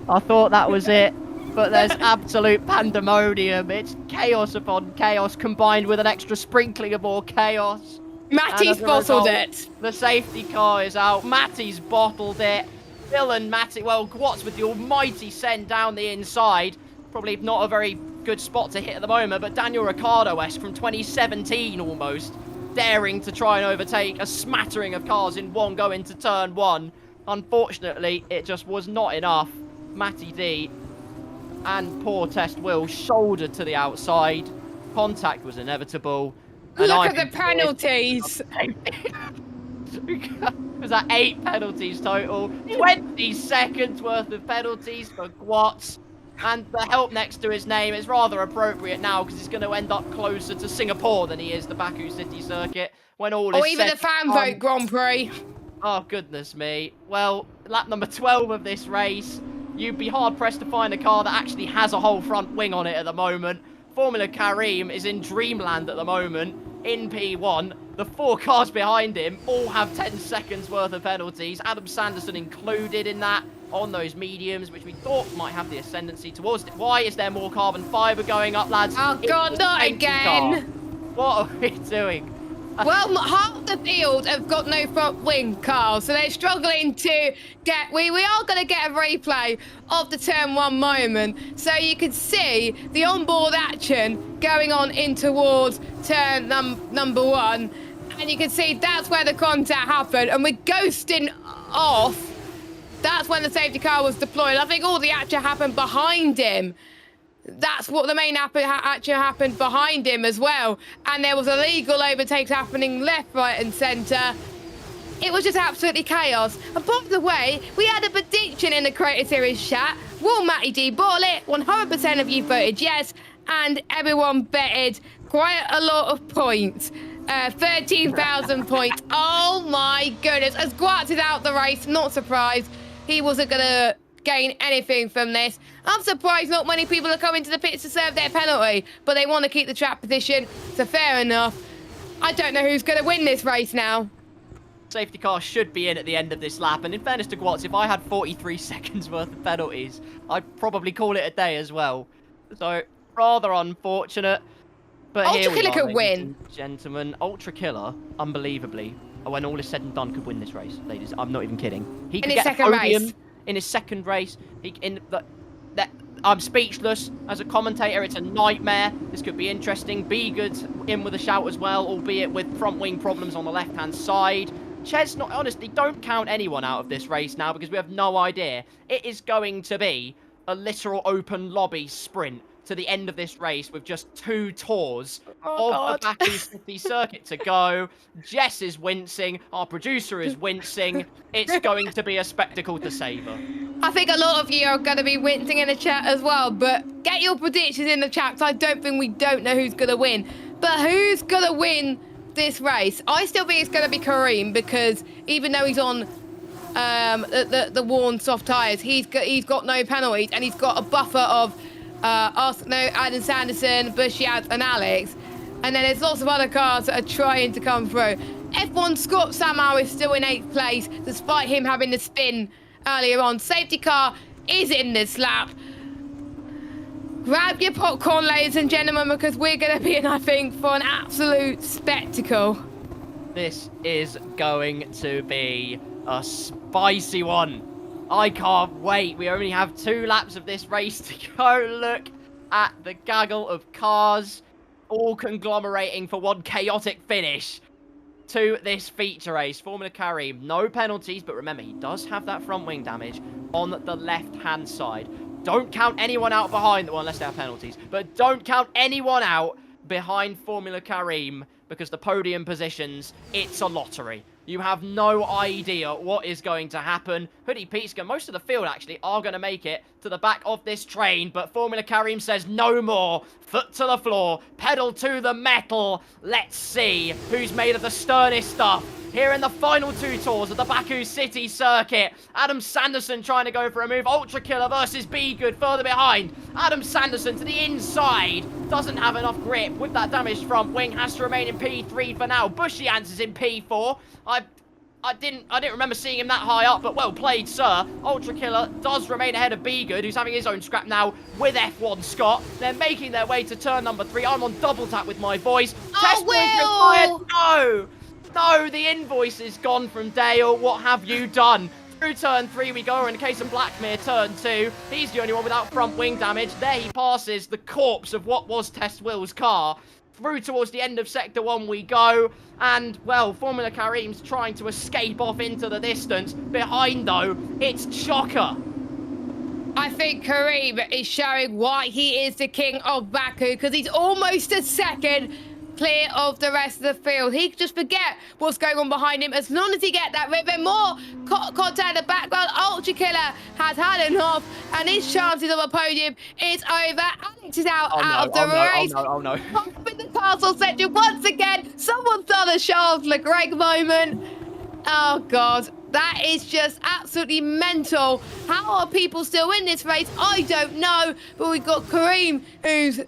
I thought that was it. But there's absolute pandemonium. It's chaos upon chaos combined with an extra sprinkling of more chaos. Matty's bottled it. The safety car is out. Matty's bottled it. Bill and Matty, well, Gwatz with the almighty send down the inside. Probably not a very good spot to hit at the moment, but Daniel Ricciardo-esque from 2017 almost. Daring to try and overtake a smattering of cars in one go into turn 1. Unfortunately, it just was not enough. Matty D and poor Test Will shouldered to the outside. Contact was inevitable. Look at the penalties. Was that 8 penalties total? 20 seconds worth of penalties for Gwatz. And the help next to his name is rather appropriate now because he's going to end up closer to Singapore than he is the Baku City Circuit. When all or is even said the fan vote Grand Prix. Oh, goodness me. Well, lap number 12 of this race. You'd be hard-pressed to find a car that actually has a whole front wing on it at the moment. Formula Kareem is in dreamland at the moment, in P1. The 4 cars behind him all have 10 seconds worth of penalties. Adam Sanderson included in that on those mediums, which we thought might have the ascendancy towards it. Why is there more carbon fibre going up, lads? Oh, God, not again. What are we doing? Well, half the field have got no front wing cars, so they're struggling to get... We are going to get a replay of the turn 1 moment, so you can see the onboard action going on in towards turn number 1, and you can see that's where the contact happened, and we're ghosting off. That's when the safety car was deployed. I think all the action happened behind him. That's what the main action happened behind him as well. And there was illegal overtakes happening left, right and centre. It was just absolutely chaos. And by the way, we had a prediction in the Creator Series chat. Will Matty D bottle it? 100% of you voted yes. And everyone betted quite a lot of points. 13,000 points. Oh my goodness. As Gwatz is out the race, not surprised. He wasn't going to gain anything from this. I'm surprised not many people are coming to the pits to serve their penalty, but they want to keep the track position, so fair enough. I don't know who's going to win this race now. Safety car should be in at the end of this lap, and in fairness to Gwatz, if I had 43 seconds worth of penalties, I'd probably call it a day as well. So, rather unfortunate. But Ultra here we Killer are, could win. ladies and gentlemen. Ultra Killer, unbelievably, when all is said and done, could win this race, ladies. I'm not even kidding. He could his get a second podium race. in his second race. I'm speechless as a commentator. It's a nightmare. This could be interesting. Be Good in with a shout as well, albeit with front wing problems on the left-hand side. Chesnut, honestly, don't count anyone out of this race now because we have no idea. It is going to be a literal open lobby sprint to the end of this race with just 2 tours of the Baku City circuit to go. Jess is wincing. Our producer is wincing. It's going to be a spectacle to savour. I think a lot of you are going to be wincing in the chat as well, but get your predictions in the chat because I don't know who's going to win. But who's going to win this race? I still think it's going to be Kareem because even though he's on the worn soft tyres, he's got no penalties and he's got a buffer of Adam Sanderson, Bushiad and Alex. And then there's lots of other cars that are trying to come through. F1 Scott somehow is still in 8th place despite him having the spin earlier on. Safety car is in this lap. Grab your popcorn, ladies and gentlemen, because we're going to be in, I think, for an absolute spectacle. This is going to be a spicy one. I can't wait. We only have 2 laps of this race to go. Look at the gaggle of cars all conglomerating for one chaotic finish to this feature race. Formula Kareem, no penalties, but remember, he does have that front wing damage on the left-hand side. Don't count anyone out behind, well, unless they have penalties, but don't count anyone out behind Formula Kareem because the podium positions, it's a lottery. You have no idea what is going to happen. Hoodie Pizka, most of the field actually are going to make it to the back of this train, but Formula Kareem says no more. Foot to the floor, pedal to the metal. Let's see who's made of the sternest stuff. Here in the final 2 tours of the Baku City circuit, Adam Sanderson trying to go for a move. Ultra Killer versus Be Good further behind. Adam Sanderson to the inside. Doesn't have enough grip with that damaged front wing. Has to remain in P3 for now. Bushy answers in P4. I didn't remember seeing him that high up, but well played, sir. Ultra Killer does remain ahead of Be Good, who's having his own scrap now with F1 Scott. They're making their way to turn number 3. I'm on double tap with my voice. Test Will! No! No, the invoice is gone from Dale. What have you done? Through turn 3 we go, or in the case of Blackmere, turn 2. He's the only one without front wing damage. There he passes the corpse of what was Test Will's car. Through towards the end of Sector 1 we go. And, well, Formula Kareem's trying to escape off into the distance. Behind, though, it's Chocker. I think Kareem is showing why he is the king of Baku because he's almost a second clear of the rest of the field. He can just forget what's going on behind him as long as he get that ribbon. More contact in the background. Ultra Killer has had enough and his chances of a podium is over. Alex is out of the race. Oh no. Up in the castle section once again. Someone's done a Charles Leclerc moment. Oh God. That is just absolutely mental. How are people still in this race? I don't know. But we've got Kareem who's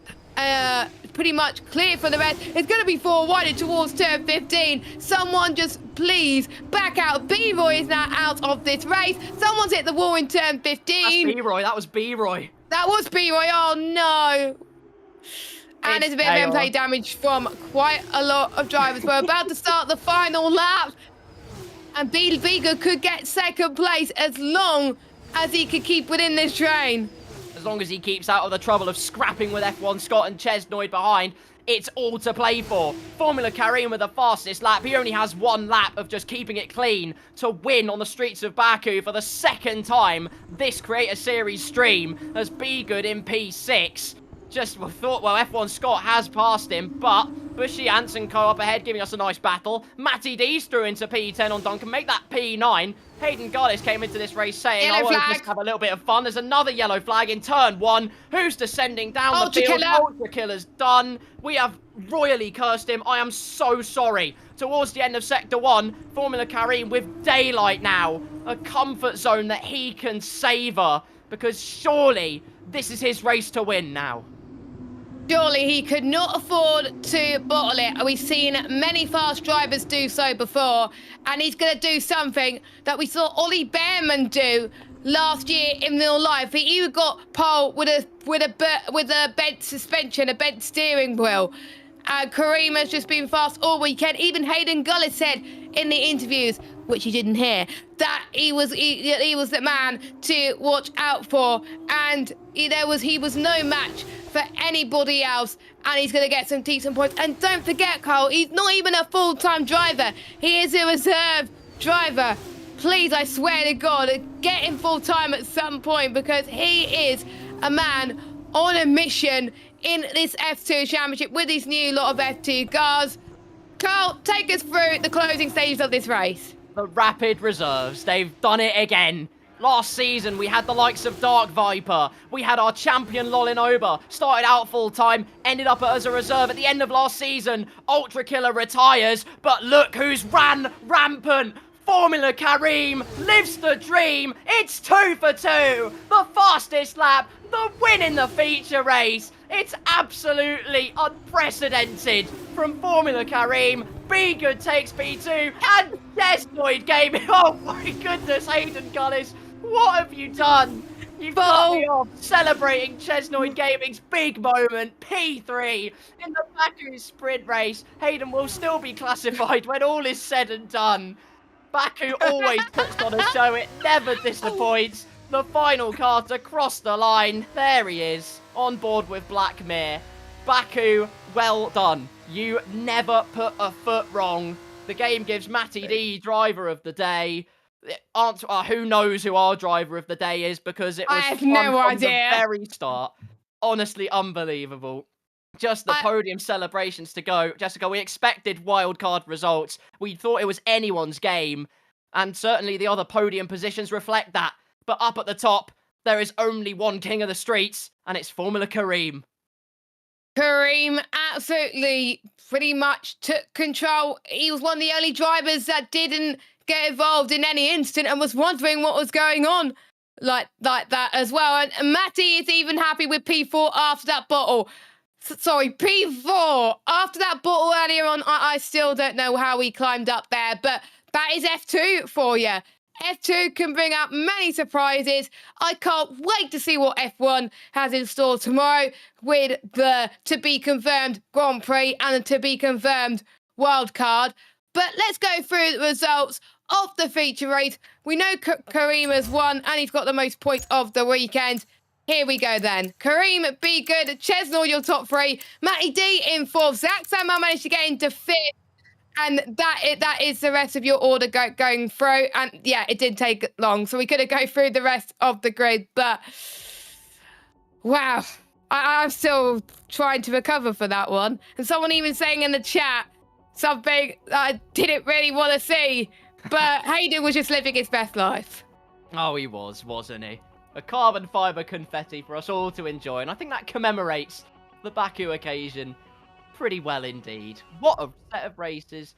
pretty much clear for the rest. It's going to be 4 wide towards turn 15. Someone just please back out. B-Roy is now out of this race. Someone's hit the wall in turn 15. That's B-Roy. That was B-Roy. That was B-Roy. Oh, no. And there's a bit of in-play damage from quite a lot of drivers. We're about to start the final lap. And Biga could get second place as long as he could keep within this train. As long as he keeps out of the trouble of scrapping with F1 Scott and Chesnoid behind, it's all to play for. Formula Kareem with the fastest lap. He only has 1 lap of just keeping it clean to win on the streets of Baku for the 2nd time this Creator Series stream as Be Good in P6. Just thought, well, F1 Scott has passed him, but Bushy Anson co-op ahead, giving us a nice battle. Matty D's through into P10 on Duncan, make that P9. Hayden Gardis came into this race saying, I want to just have a little bit of fun. There's another yellow flag in turn 1. Who's descending down the field? Ultra Killer's done. We have royally cursed him. I am so sorry. Towards the end of Sector 1, Formula Kareem with daylight now. A comfort zone that he can savour, because surely this is his race to win now. Surely he could not afford to bottle it. We've seen many fast drivers do so before, and he's going to do something that we saw Ollie Behrman do last year in real life. He even got pole with a bent suspension, a bent steering wheel. Kareem has just been fast all weekend. Even Hayden Gullis said in the interviews, which you didn't hear, that he was the man to watch out for, and he was no match for anybody else, and he's going to get some decent points. And don't forget, Carl, he's not even a full-time driver. He is a reserve driver. Please, I swear to God, get him full-time at some point, because he is a man on a mission in this F2 championship with these new lot of F2 cars. Carl, take us through the closing stages of this race. The Rapid Reserves, they've done it again. Last season, we had the likes of Dark Viper. We had our champion Lolin Ober. Started out full-time, ended up as a reserve at the end of last season. Ultra Killer retires, but look who's ran rampant. Formula Kareem lives the dream. It's 2 for 2. The fastest lap, the win in the feature race. It's absolutely unprecedented from Formula Kareem. Be Good takes P2 and Desnoid Gaming. Oh my goodness, Hayden Gullis, what have you done? You've got me off celebrating Chesnoid Gaming's big moment, P3, in the Baku sprint race. Hayden will still be classified when all is said and done. Baku always puts on a show, it never disappoints. The final car to cross the line. There he is, on board with Black Mirror. Baku, well done. You never put a foot wrong. The game gives Matty D driver of the day. Who knows who our driver of the day is, because it was I have fun no from idea. the very start. Honestly, unbelievable. Just the podium celebrations to go. Jessica, we expected wildcard results. We thought it was anyone's game. And certainly the other podium positions reflect that. But up at the top, there is only one king of the streets, and it's Formula Kareem. Kareem absolutely pretty much took control. He was one of the only drivers that didn't get involved in any incident and was wondering what was going on like that as well. And Matty is even happy with P4 after that bottle. Sorry, P4 after that bottle earlier on. I still don't know how he climbed up there, but that is F2 for you. F2 can bring out many surprises. I can't wait to see what F1 has in store tomorrow with the to-be-confirmed Grand Prix and the to-be-confirmed wildcard. But let's go through the results of the feature race. We know Kareem has won and he's got the most points of the weekend. Here we go then. Kareem, Be Good. Chesney, your top 3. Matty D in 4th. Zach Samar managed to get into 5th. And that is the rest of your order going through. And yeah, it didn't take long. So we could have go through the rest of the grid. But wow, I'm still trying to recover for that one. And someone even saying in the chat something I didn't really want to see. But Hayden was just living his best life. Oh, he was, wasn't he? A carbon fibre confetti for us all to enjoy. And I think that commemorates the Baku occasion pretty well indeed. What a set of races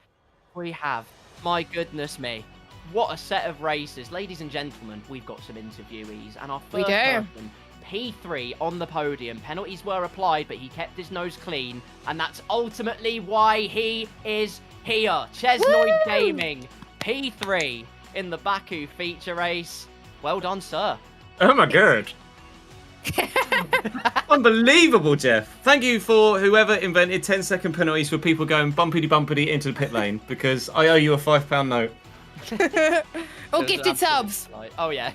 we have. My goodness me. What a set of races. Ladies and gentlemen, we've got some interviewees. And our first person, P3 on the podium. Penalties were applied, but he kept his nose clean. And that's ultimately why he is here. Chesnoid Gaming, P3 in the Baku feature race. Well done, sir. Oh my god. Unbelievable, Jeff. Thank you for whoever invented 10-second penalties for people going bumpity into the pit lane, because I owe you a £5 note. Or gifted subs. Oh, yeah.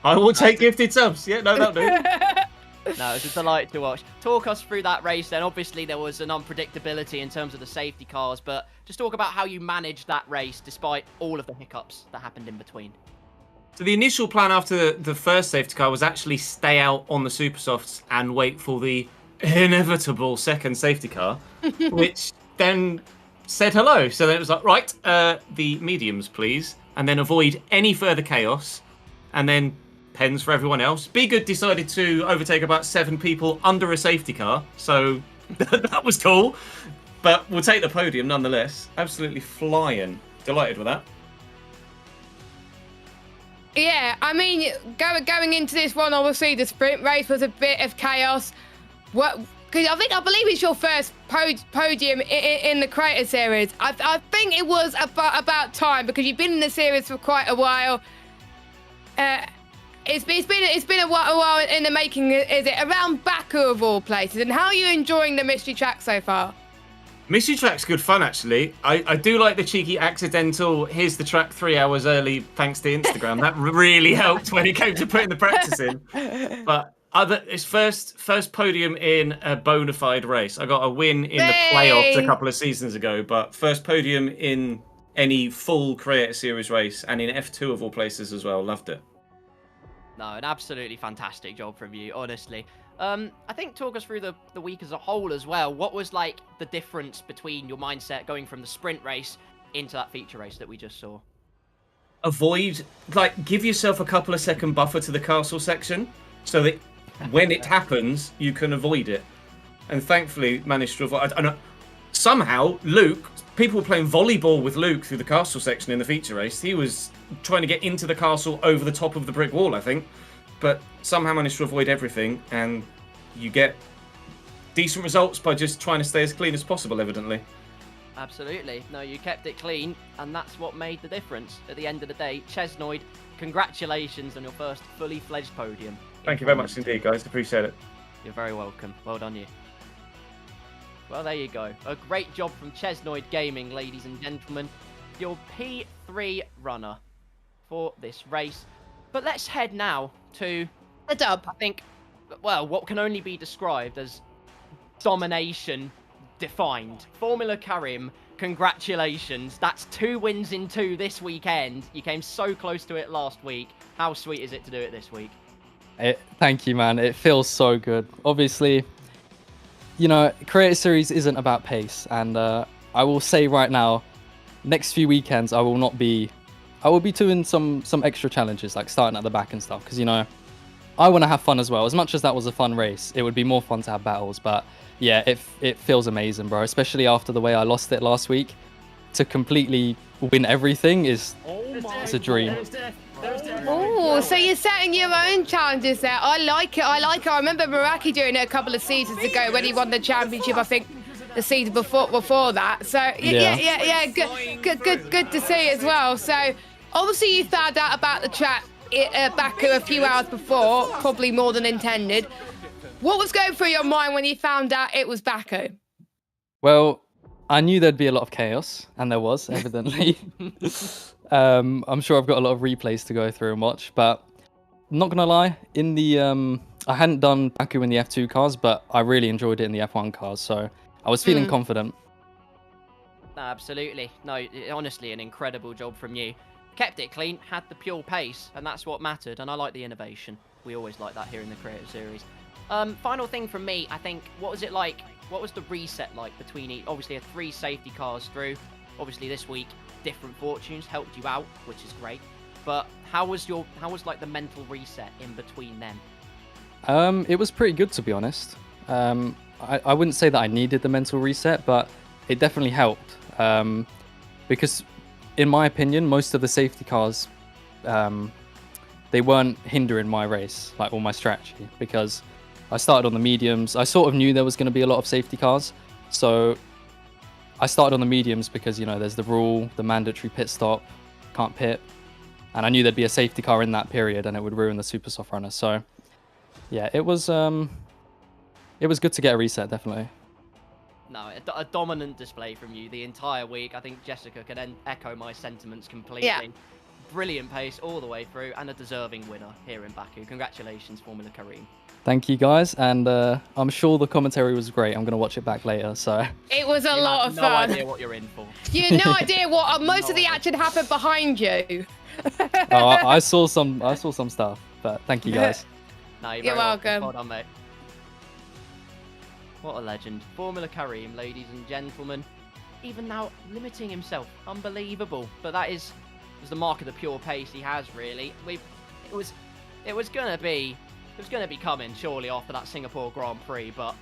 I will take gifted subs. Yeah, no, that'll do. No, it's a delight to watch. Talk us through that race then. Obviously, there was an unpredictability in terms of the safety cars, but just talk about how you managed that race despite all of the hiccups that happened in between. So the initial plan after the first safety car was actually stay out on the super softs and wait for the inevitable second safety car, which then said hello. So then it was like, right, the mediums, please, and then avoid any further chaos, and then pens for everyone else. Be Good decided to overtake about 7 people under a safety car, so that was cool. But we'll take the podium nonetheless. Absolutely flying. Delighted with that. Yeah, I mean, going into this one, obviously the sprint race was a bit of chaos. What because I believe it's your first podium in the Creator Series. I think it was about time, because you've been in the series for quite a while. It's been a while in the making. Is it around Baku of all places? And how are you enjoying the mystery track so far? Mystery track's good fun, actually. I do like the cheeky accidental, here's the track 3 hours early thanks to Instagram. That really helped when it came to putting the practice in. But it's first podium in a bona fide race. I got a win in the playoffs a couple of seasons ago, but first podium in any full Creator Series race, and in F2 of all places as well. Loved it. No, an absolutely fantastic job from you, honestly. I think talk us through the week as a whole as well. What was like the difference between your mindset going from the sprint race into that feature race that we just saw? Give yourself a couple of second buffer to the castle section so that when it happens, you can avoid it. And thankfully managed to avoid. Somehow, Luke, people were playing volleyball with Luke through the castle section in the feature race. He was trying to get into the castle over the top of the brick wall, I think. But somehow managed to avoid everything, and you get decent results by just trying to stay as clean as possible, evidently. Absolutely. No, you kept it clean, and that's what made the difference. At the end of the day, Chesnoid, congratulations on your first fully fledged podium. Thank you very much indeed, guys. Appreciate it. You're very welcome. Well done, you. Well, there you go. A great job from Chesnoid Gaming, ladies and gentlemen. Your P3 runner for this race. But let's head now to a dub. I think, well, what can only be described as domination defined. Formula Karim, congratulations. That's 2 wins in 2 this weekend. You came so close to it last week. How sweet is it to do it this week? Thank you, man. It feels so good. Obviously, you know, Creator Series isn't about pace. And I will say right now, next few weekends, I will be doing some extra challenges, like starting at the back and stuff, because, you know, I want to have fun as well. As much as that was a fun race, it would be more fun to have battles. But yeah, it feels amazing, bro, especially after the way I lost it last week. To completely win everything it's a dream. Oh, so you're setting your own challenges there. I like it. I remember Meraki doing it a couple of seasons ago when he won the championship, I think the season before that. So yeah, good to see as well. So obviously you found out about the track Baku a few hours before, probably more than intended. What was going through your mind when you found out it was Baku? Well, I knew there'd be a lot of chaos, and there was, evidently. I'm sure I've got a lot of replays to go through and watch, but I'm not gonna lie, in the I hadn't done Baku in the F2 cars, but I really enjoyed it in the F1 cars, so I was feeling confident. No, absolutely. No, honestly, an incredible job from you. Kept it clean, had the pure pace, and that's what mattered, and I like the innovation. We always like that here in the Creator Series. Final thing from me, I think, what was it like? What was the reset like between each? Obviously, 3 safety cars through. Obviously, this week, different fortunes helped you out, which is great. But how was like the mental reset in between them? It was pretty good, to be honest. I wouldn't say that I needed the mental reset, but it definitely helped. Because, in my opinion, most of the safety cars, they weren't hindering my race, like, or my strategy, because I started on the mediums. I sort of knew there was going to be a lot of safety cars, so I started on the mediums because, you know, there's the rule, the mandatory pit stop, can't pit, and I knew there'd be a safety car in that period, and it would ruin the super soft runner. So, yeah, it was good to get a reset, definitely. No, a dominant display from you the entire week. I think Jessica can echo my sentiments completely. Yeah. Brilliant pace all the way through, and a deserving winner here in Baku. Congratulations, Formula Karim. Thank you, guys, and I'm sure the commentary was great. I'm going to watch it back later, so... It was a lot of fun. No idea what you're in for. You had no idea what most of the action happened behind you. I saw some stuff, but thank you, guys. No, you're welcome. Well done, mate. What a legend. Formula Karim, ladies and gentlemen. Even now, limiting himself. Unbelievable. But that was the mark of the pure pace he has, really. It was going to be coming, surely, after that Singapore Grand Prix, but,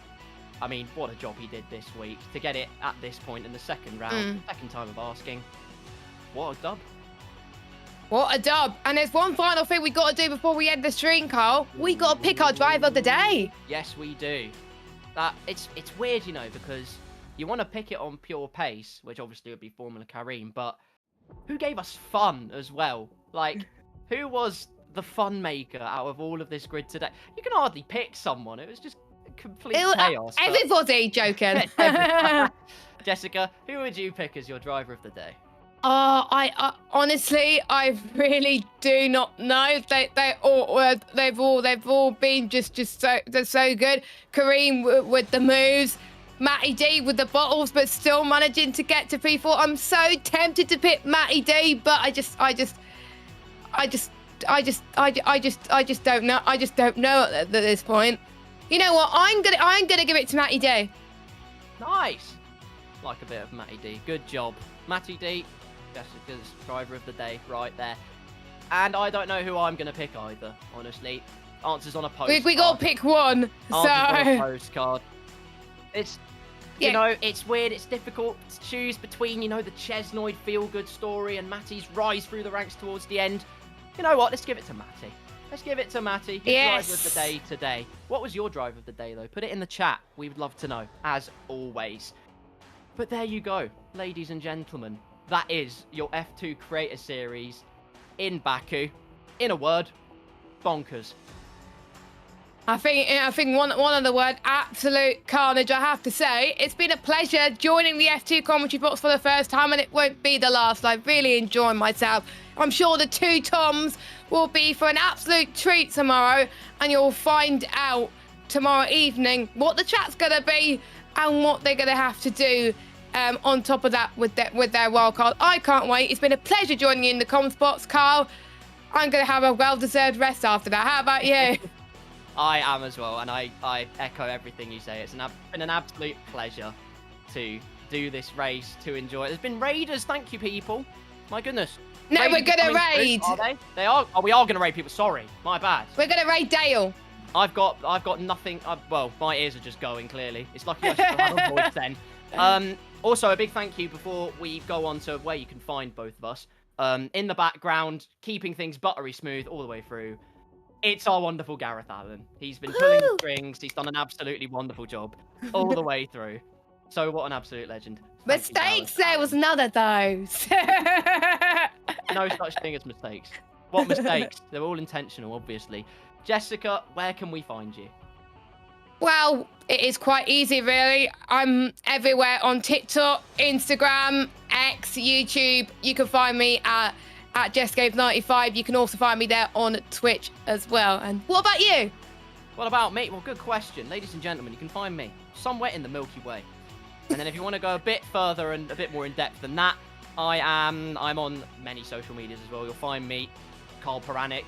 I mean, what a job he did this week. To get it at this point in the second round, second time of asking. What a dub. What a dub. And there's one final thing we got to do before we end the stream, Carl. We got to pick our driver of the day. Yes, we do. that it's weird, you know, because you want to pick it on pure pace, which obviously would be Formula Karim, but who gave us fun as well? Like, who was the fun maker out of all of this grid today? You can hardly pick someone. It was just complete chaos. Everybody joking. Jessica, who would you pick as your driver of the day? I honestly, I really do not know. They've all been just so good. Kareem with the moves, Matty D with the bottles, but still managing to get to P4. I'm so tempted to pick Matty D, but I just don't know. I just don't know at this point. You know what? I'm gonna give it to Matty D. Nice. Like a bit of Matty D. Good job, Matty D. Jessica's driver of the day, right there. And I don't know who I'm gonna pick either. Honestly, answers on a postcard. We gotta pick one. Answers on a postcard. It's. You know, it's weird, it's difficult to choose between, you know, the Chesnoid feel-good story and Matty's rise through the ranks towards the end. You know what, let's give it to Matty. Let's give it to Matty. Yes. Driver of the day today. What was your driver of the day, though? Put it in the chat. We would love to know, as always. But there you go, ladies and gentlemen. That is your F2 Creator Series in Baku. In a word, bonkers. I think one of the word, absolute carnage. I have to say, it's been a pleasure joining the F2 commentary box for the first time, and it won't be the last. I really enjoyed myself. I'm sure the two Toms will be for an absolute treat tomorrow, and you'll find out tomorrow evening what the chat's gonna be and what they're gonna have to do on top of that with their wildcard. I can't wait. It's been a pleasure joining you in the comms box, Carl. I'm gonna have a well-deserved rest after that. How about you? I am as well, and I echo everything you say. It's been an absolute pleasure to do this race, to enjoy it. There's been raiders, thank you, people. My goodness. No, Raiders we're gonna coming raid. through, are they? They are. Oh, we are gonna raid people. Sorry, my bad. We're gonna raid Dale. I've got nothing. Well, my ears are just going. Clearly, it's lucky I still have a voice then. Also, a big thank you before we go on to where you can find both of us. In the background, keeping things buttery smooth all the way through. It's our wonderful Gareth Allen. He's been pulling the strings. He's done an absolutely wonderful job all the way through. So what an absolute legend. Thank you, Mistakes, Gareth there Allen. was none of those. No such thing as mistakes. What mistakes? They're all intentional, obviously. Jessica, where can we find you? Well, it is quite easy, really. I'm everywhere on TikTok, Instagram, X, YouTube. You can find me at JessGave95. You can also find me there on Twitch as well. And what about you? What about me? Well, good question. Ladies and gentlemen, you can find me somewhere in the Milky Way. And then if you want to go a bit further and a bit more in depth than that, I'm on many social medias as well. You'll find me, Carl Poranic.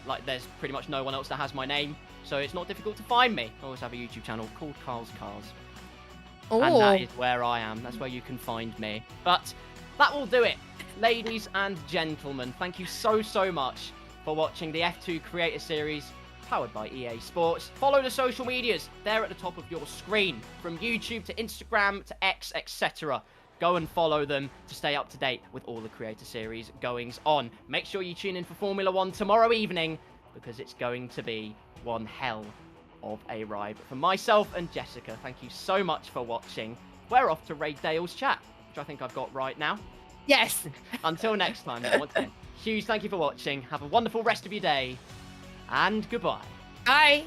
Like, there's pretty much no one else that has my name, so it's not difficult to find me. I also have a YouTube channel called Carl's Cars. And that is where I am. That's where you can find me. But that will do it. Ladies and gentlemen, thank you so much for watching the F2 Creator Series powered by EA Sports. Follow the social medias. They're at the top of your screen. From YouTube to Instagram to X, etc. Go and follow them to stay up to date with all the Creator Series goings on. Make sure you tune in for Formula 1 tomorrow evening, because it's going to be one hell of a ride. But for myself and Jessica, thank you so much for watching. We're off to raid Dale's chat, which I think I've got right now. Yes. Until next time, once again, huge thank you for watching. Have a wonderful rest of your day, and goodbye. Bye.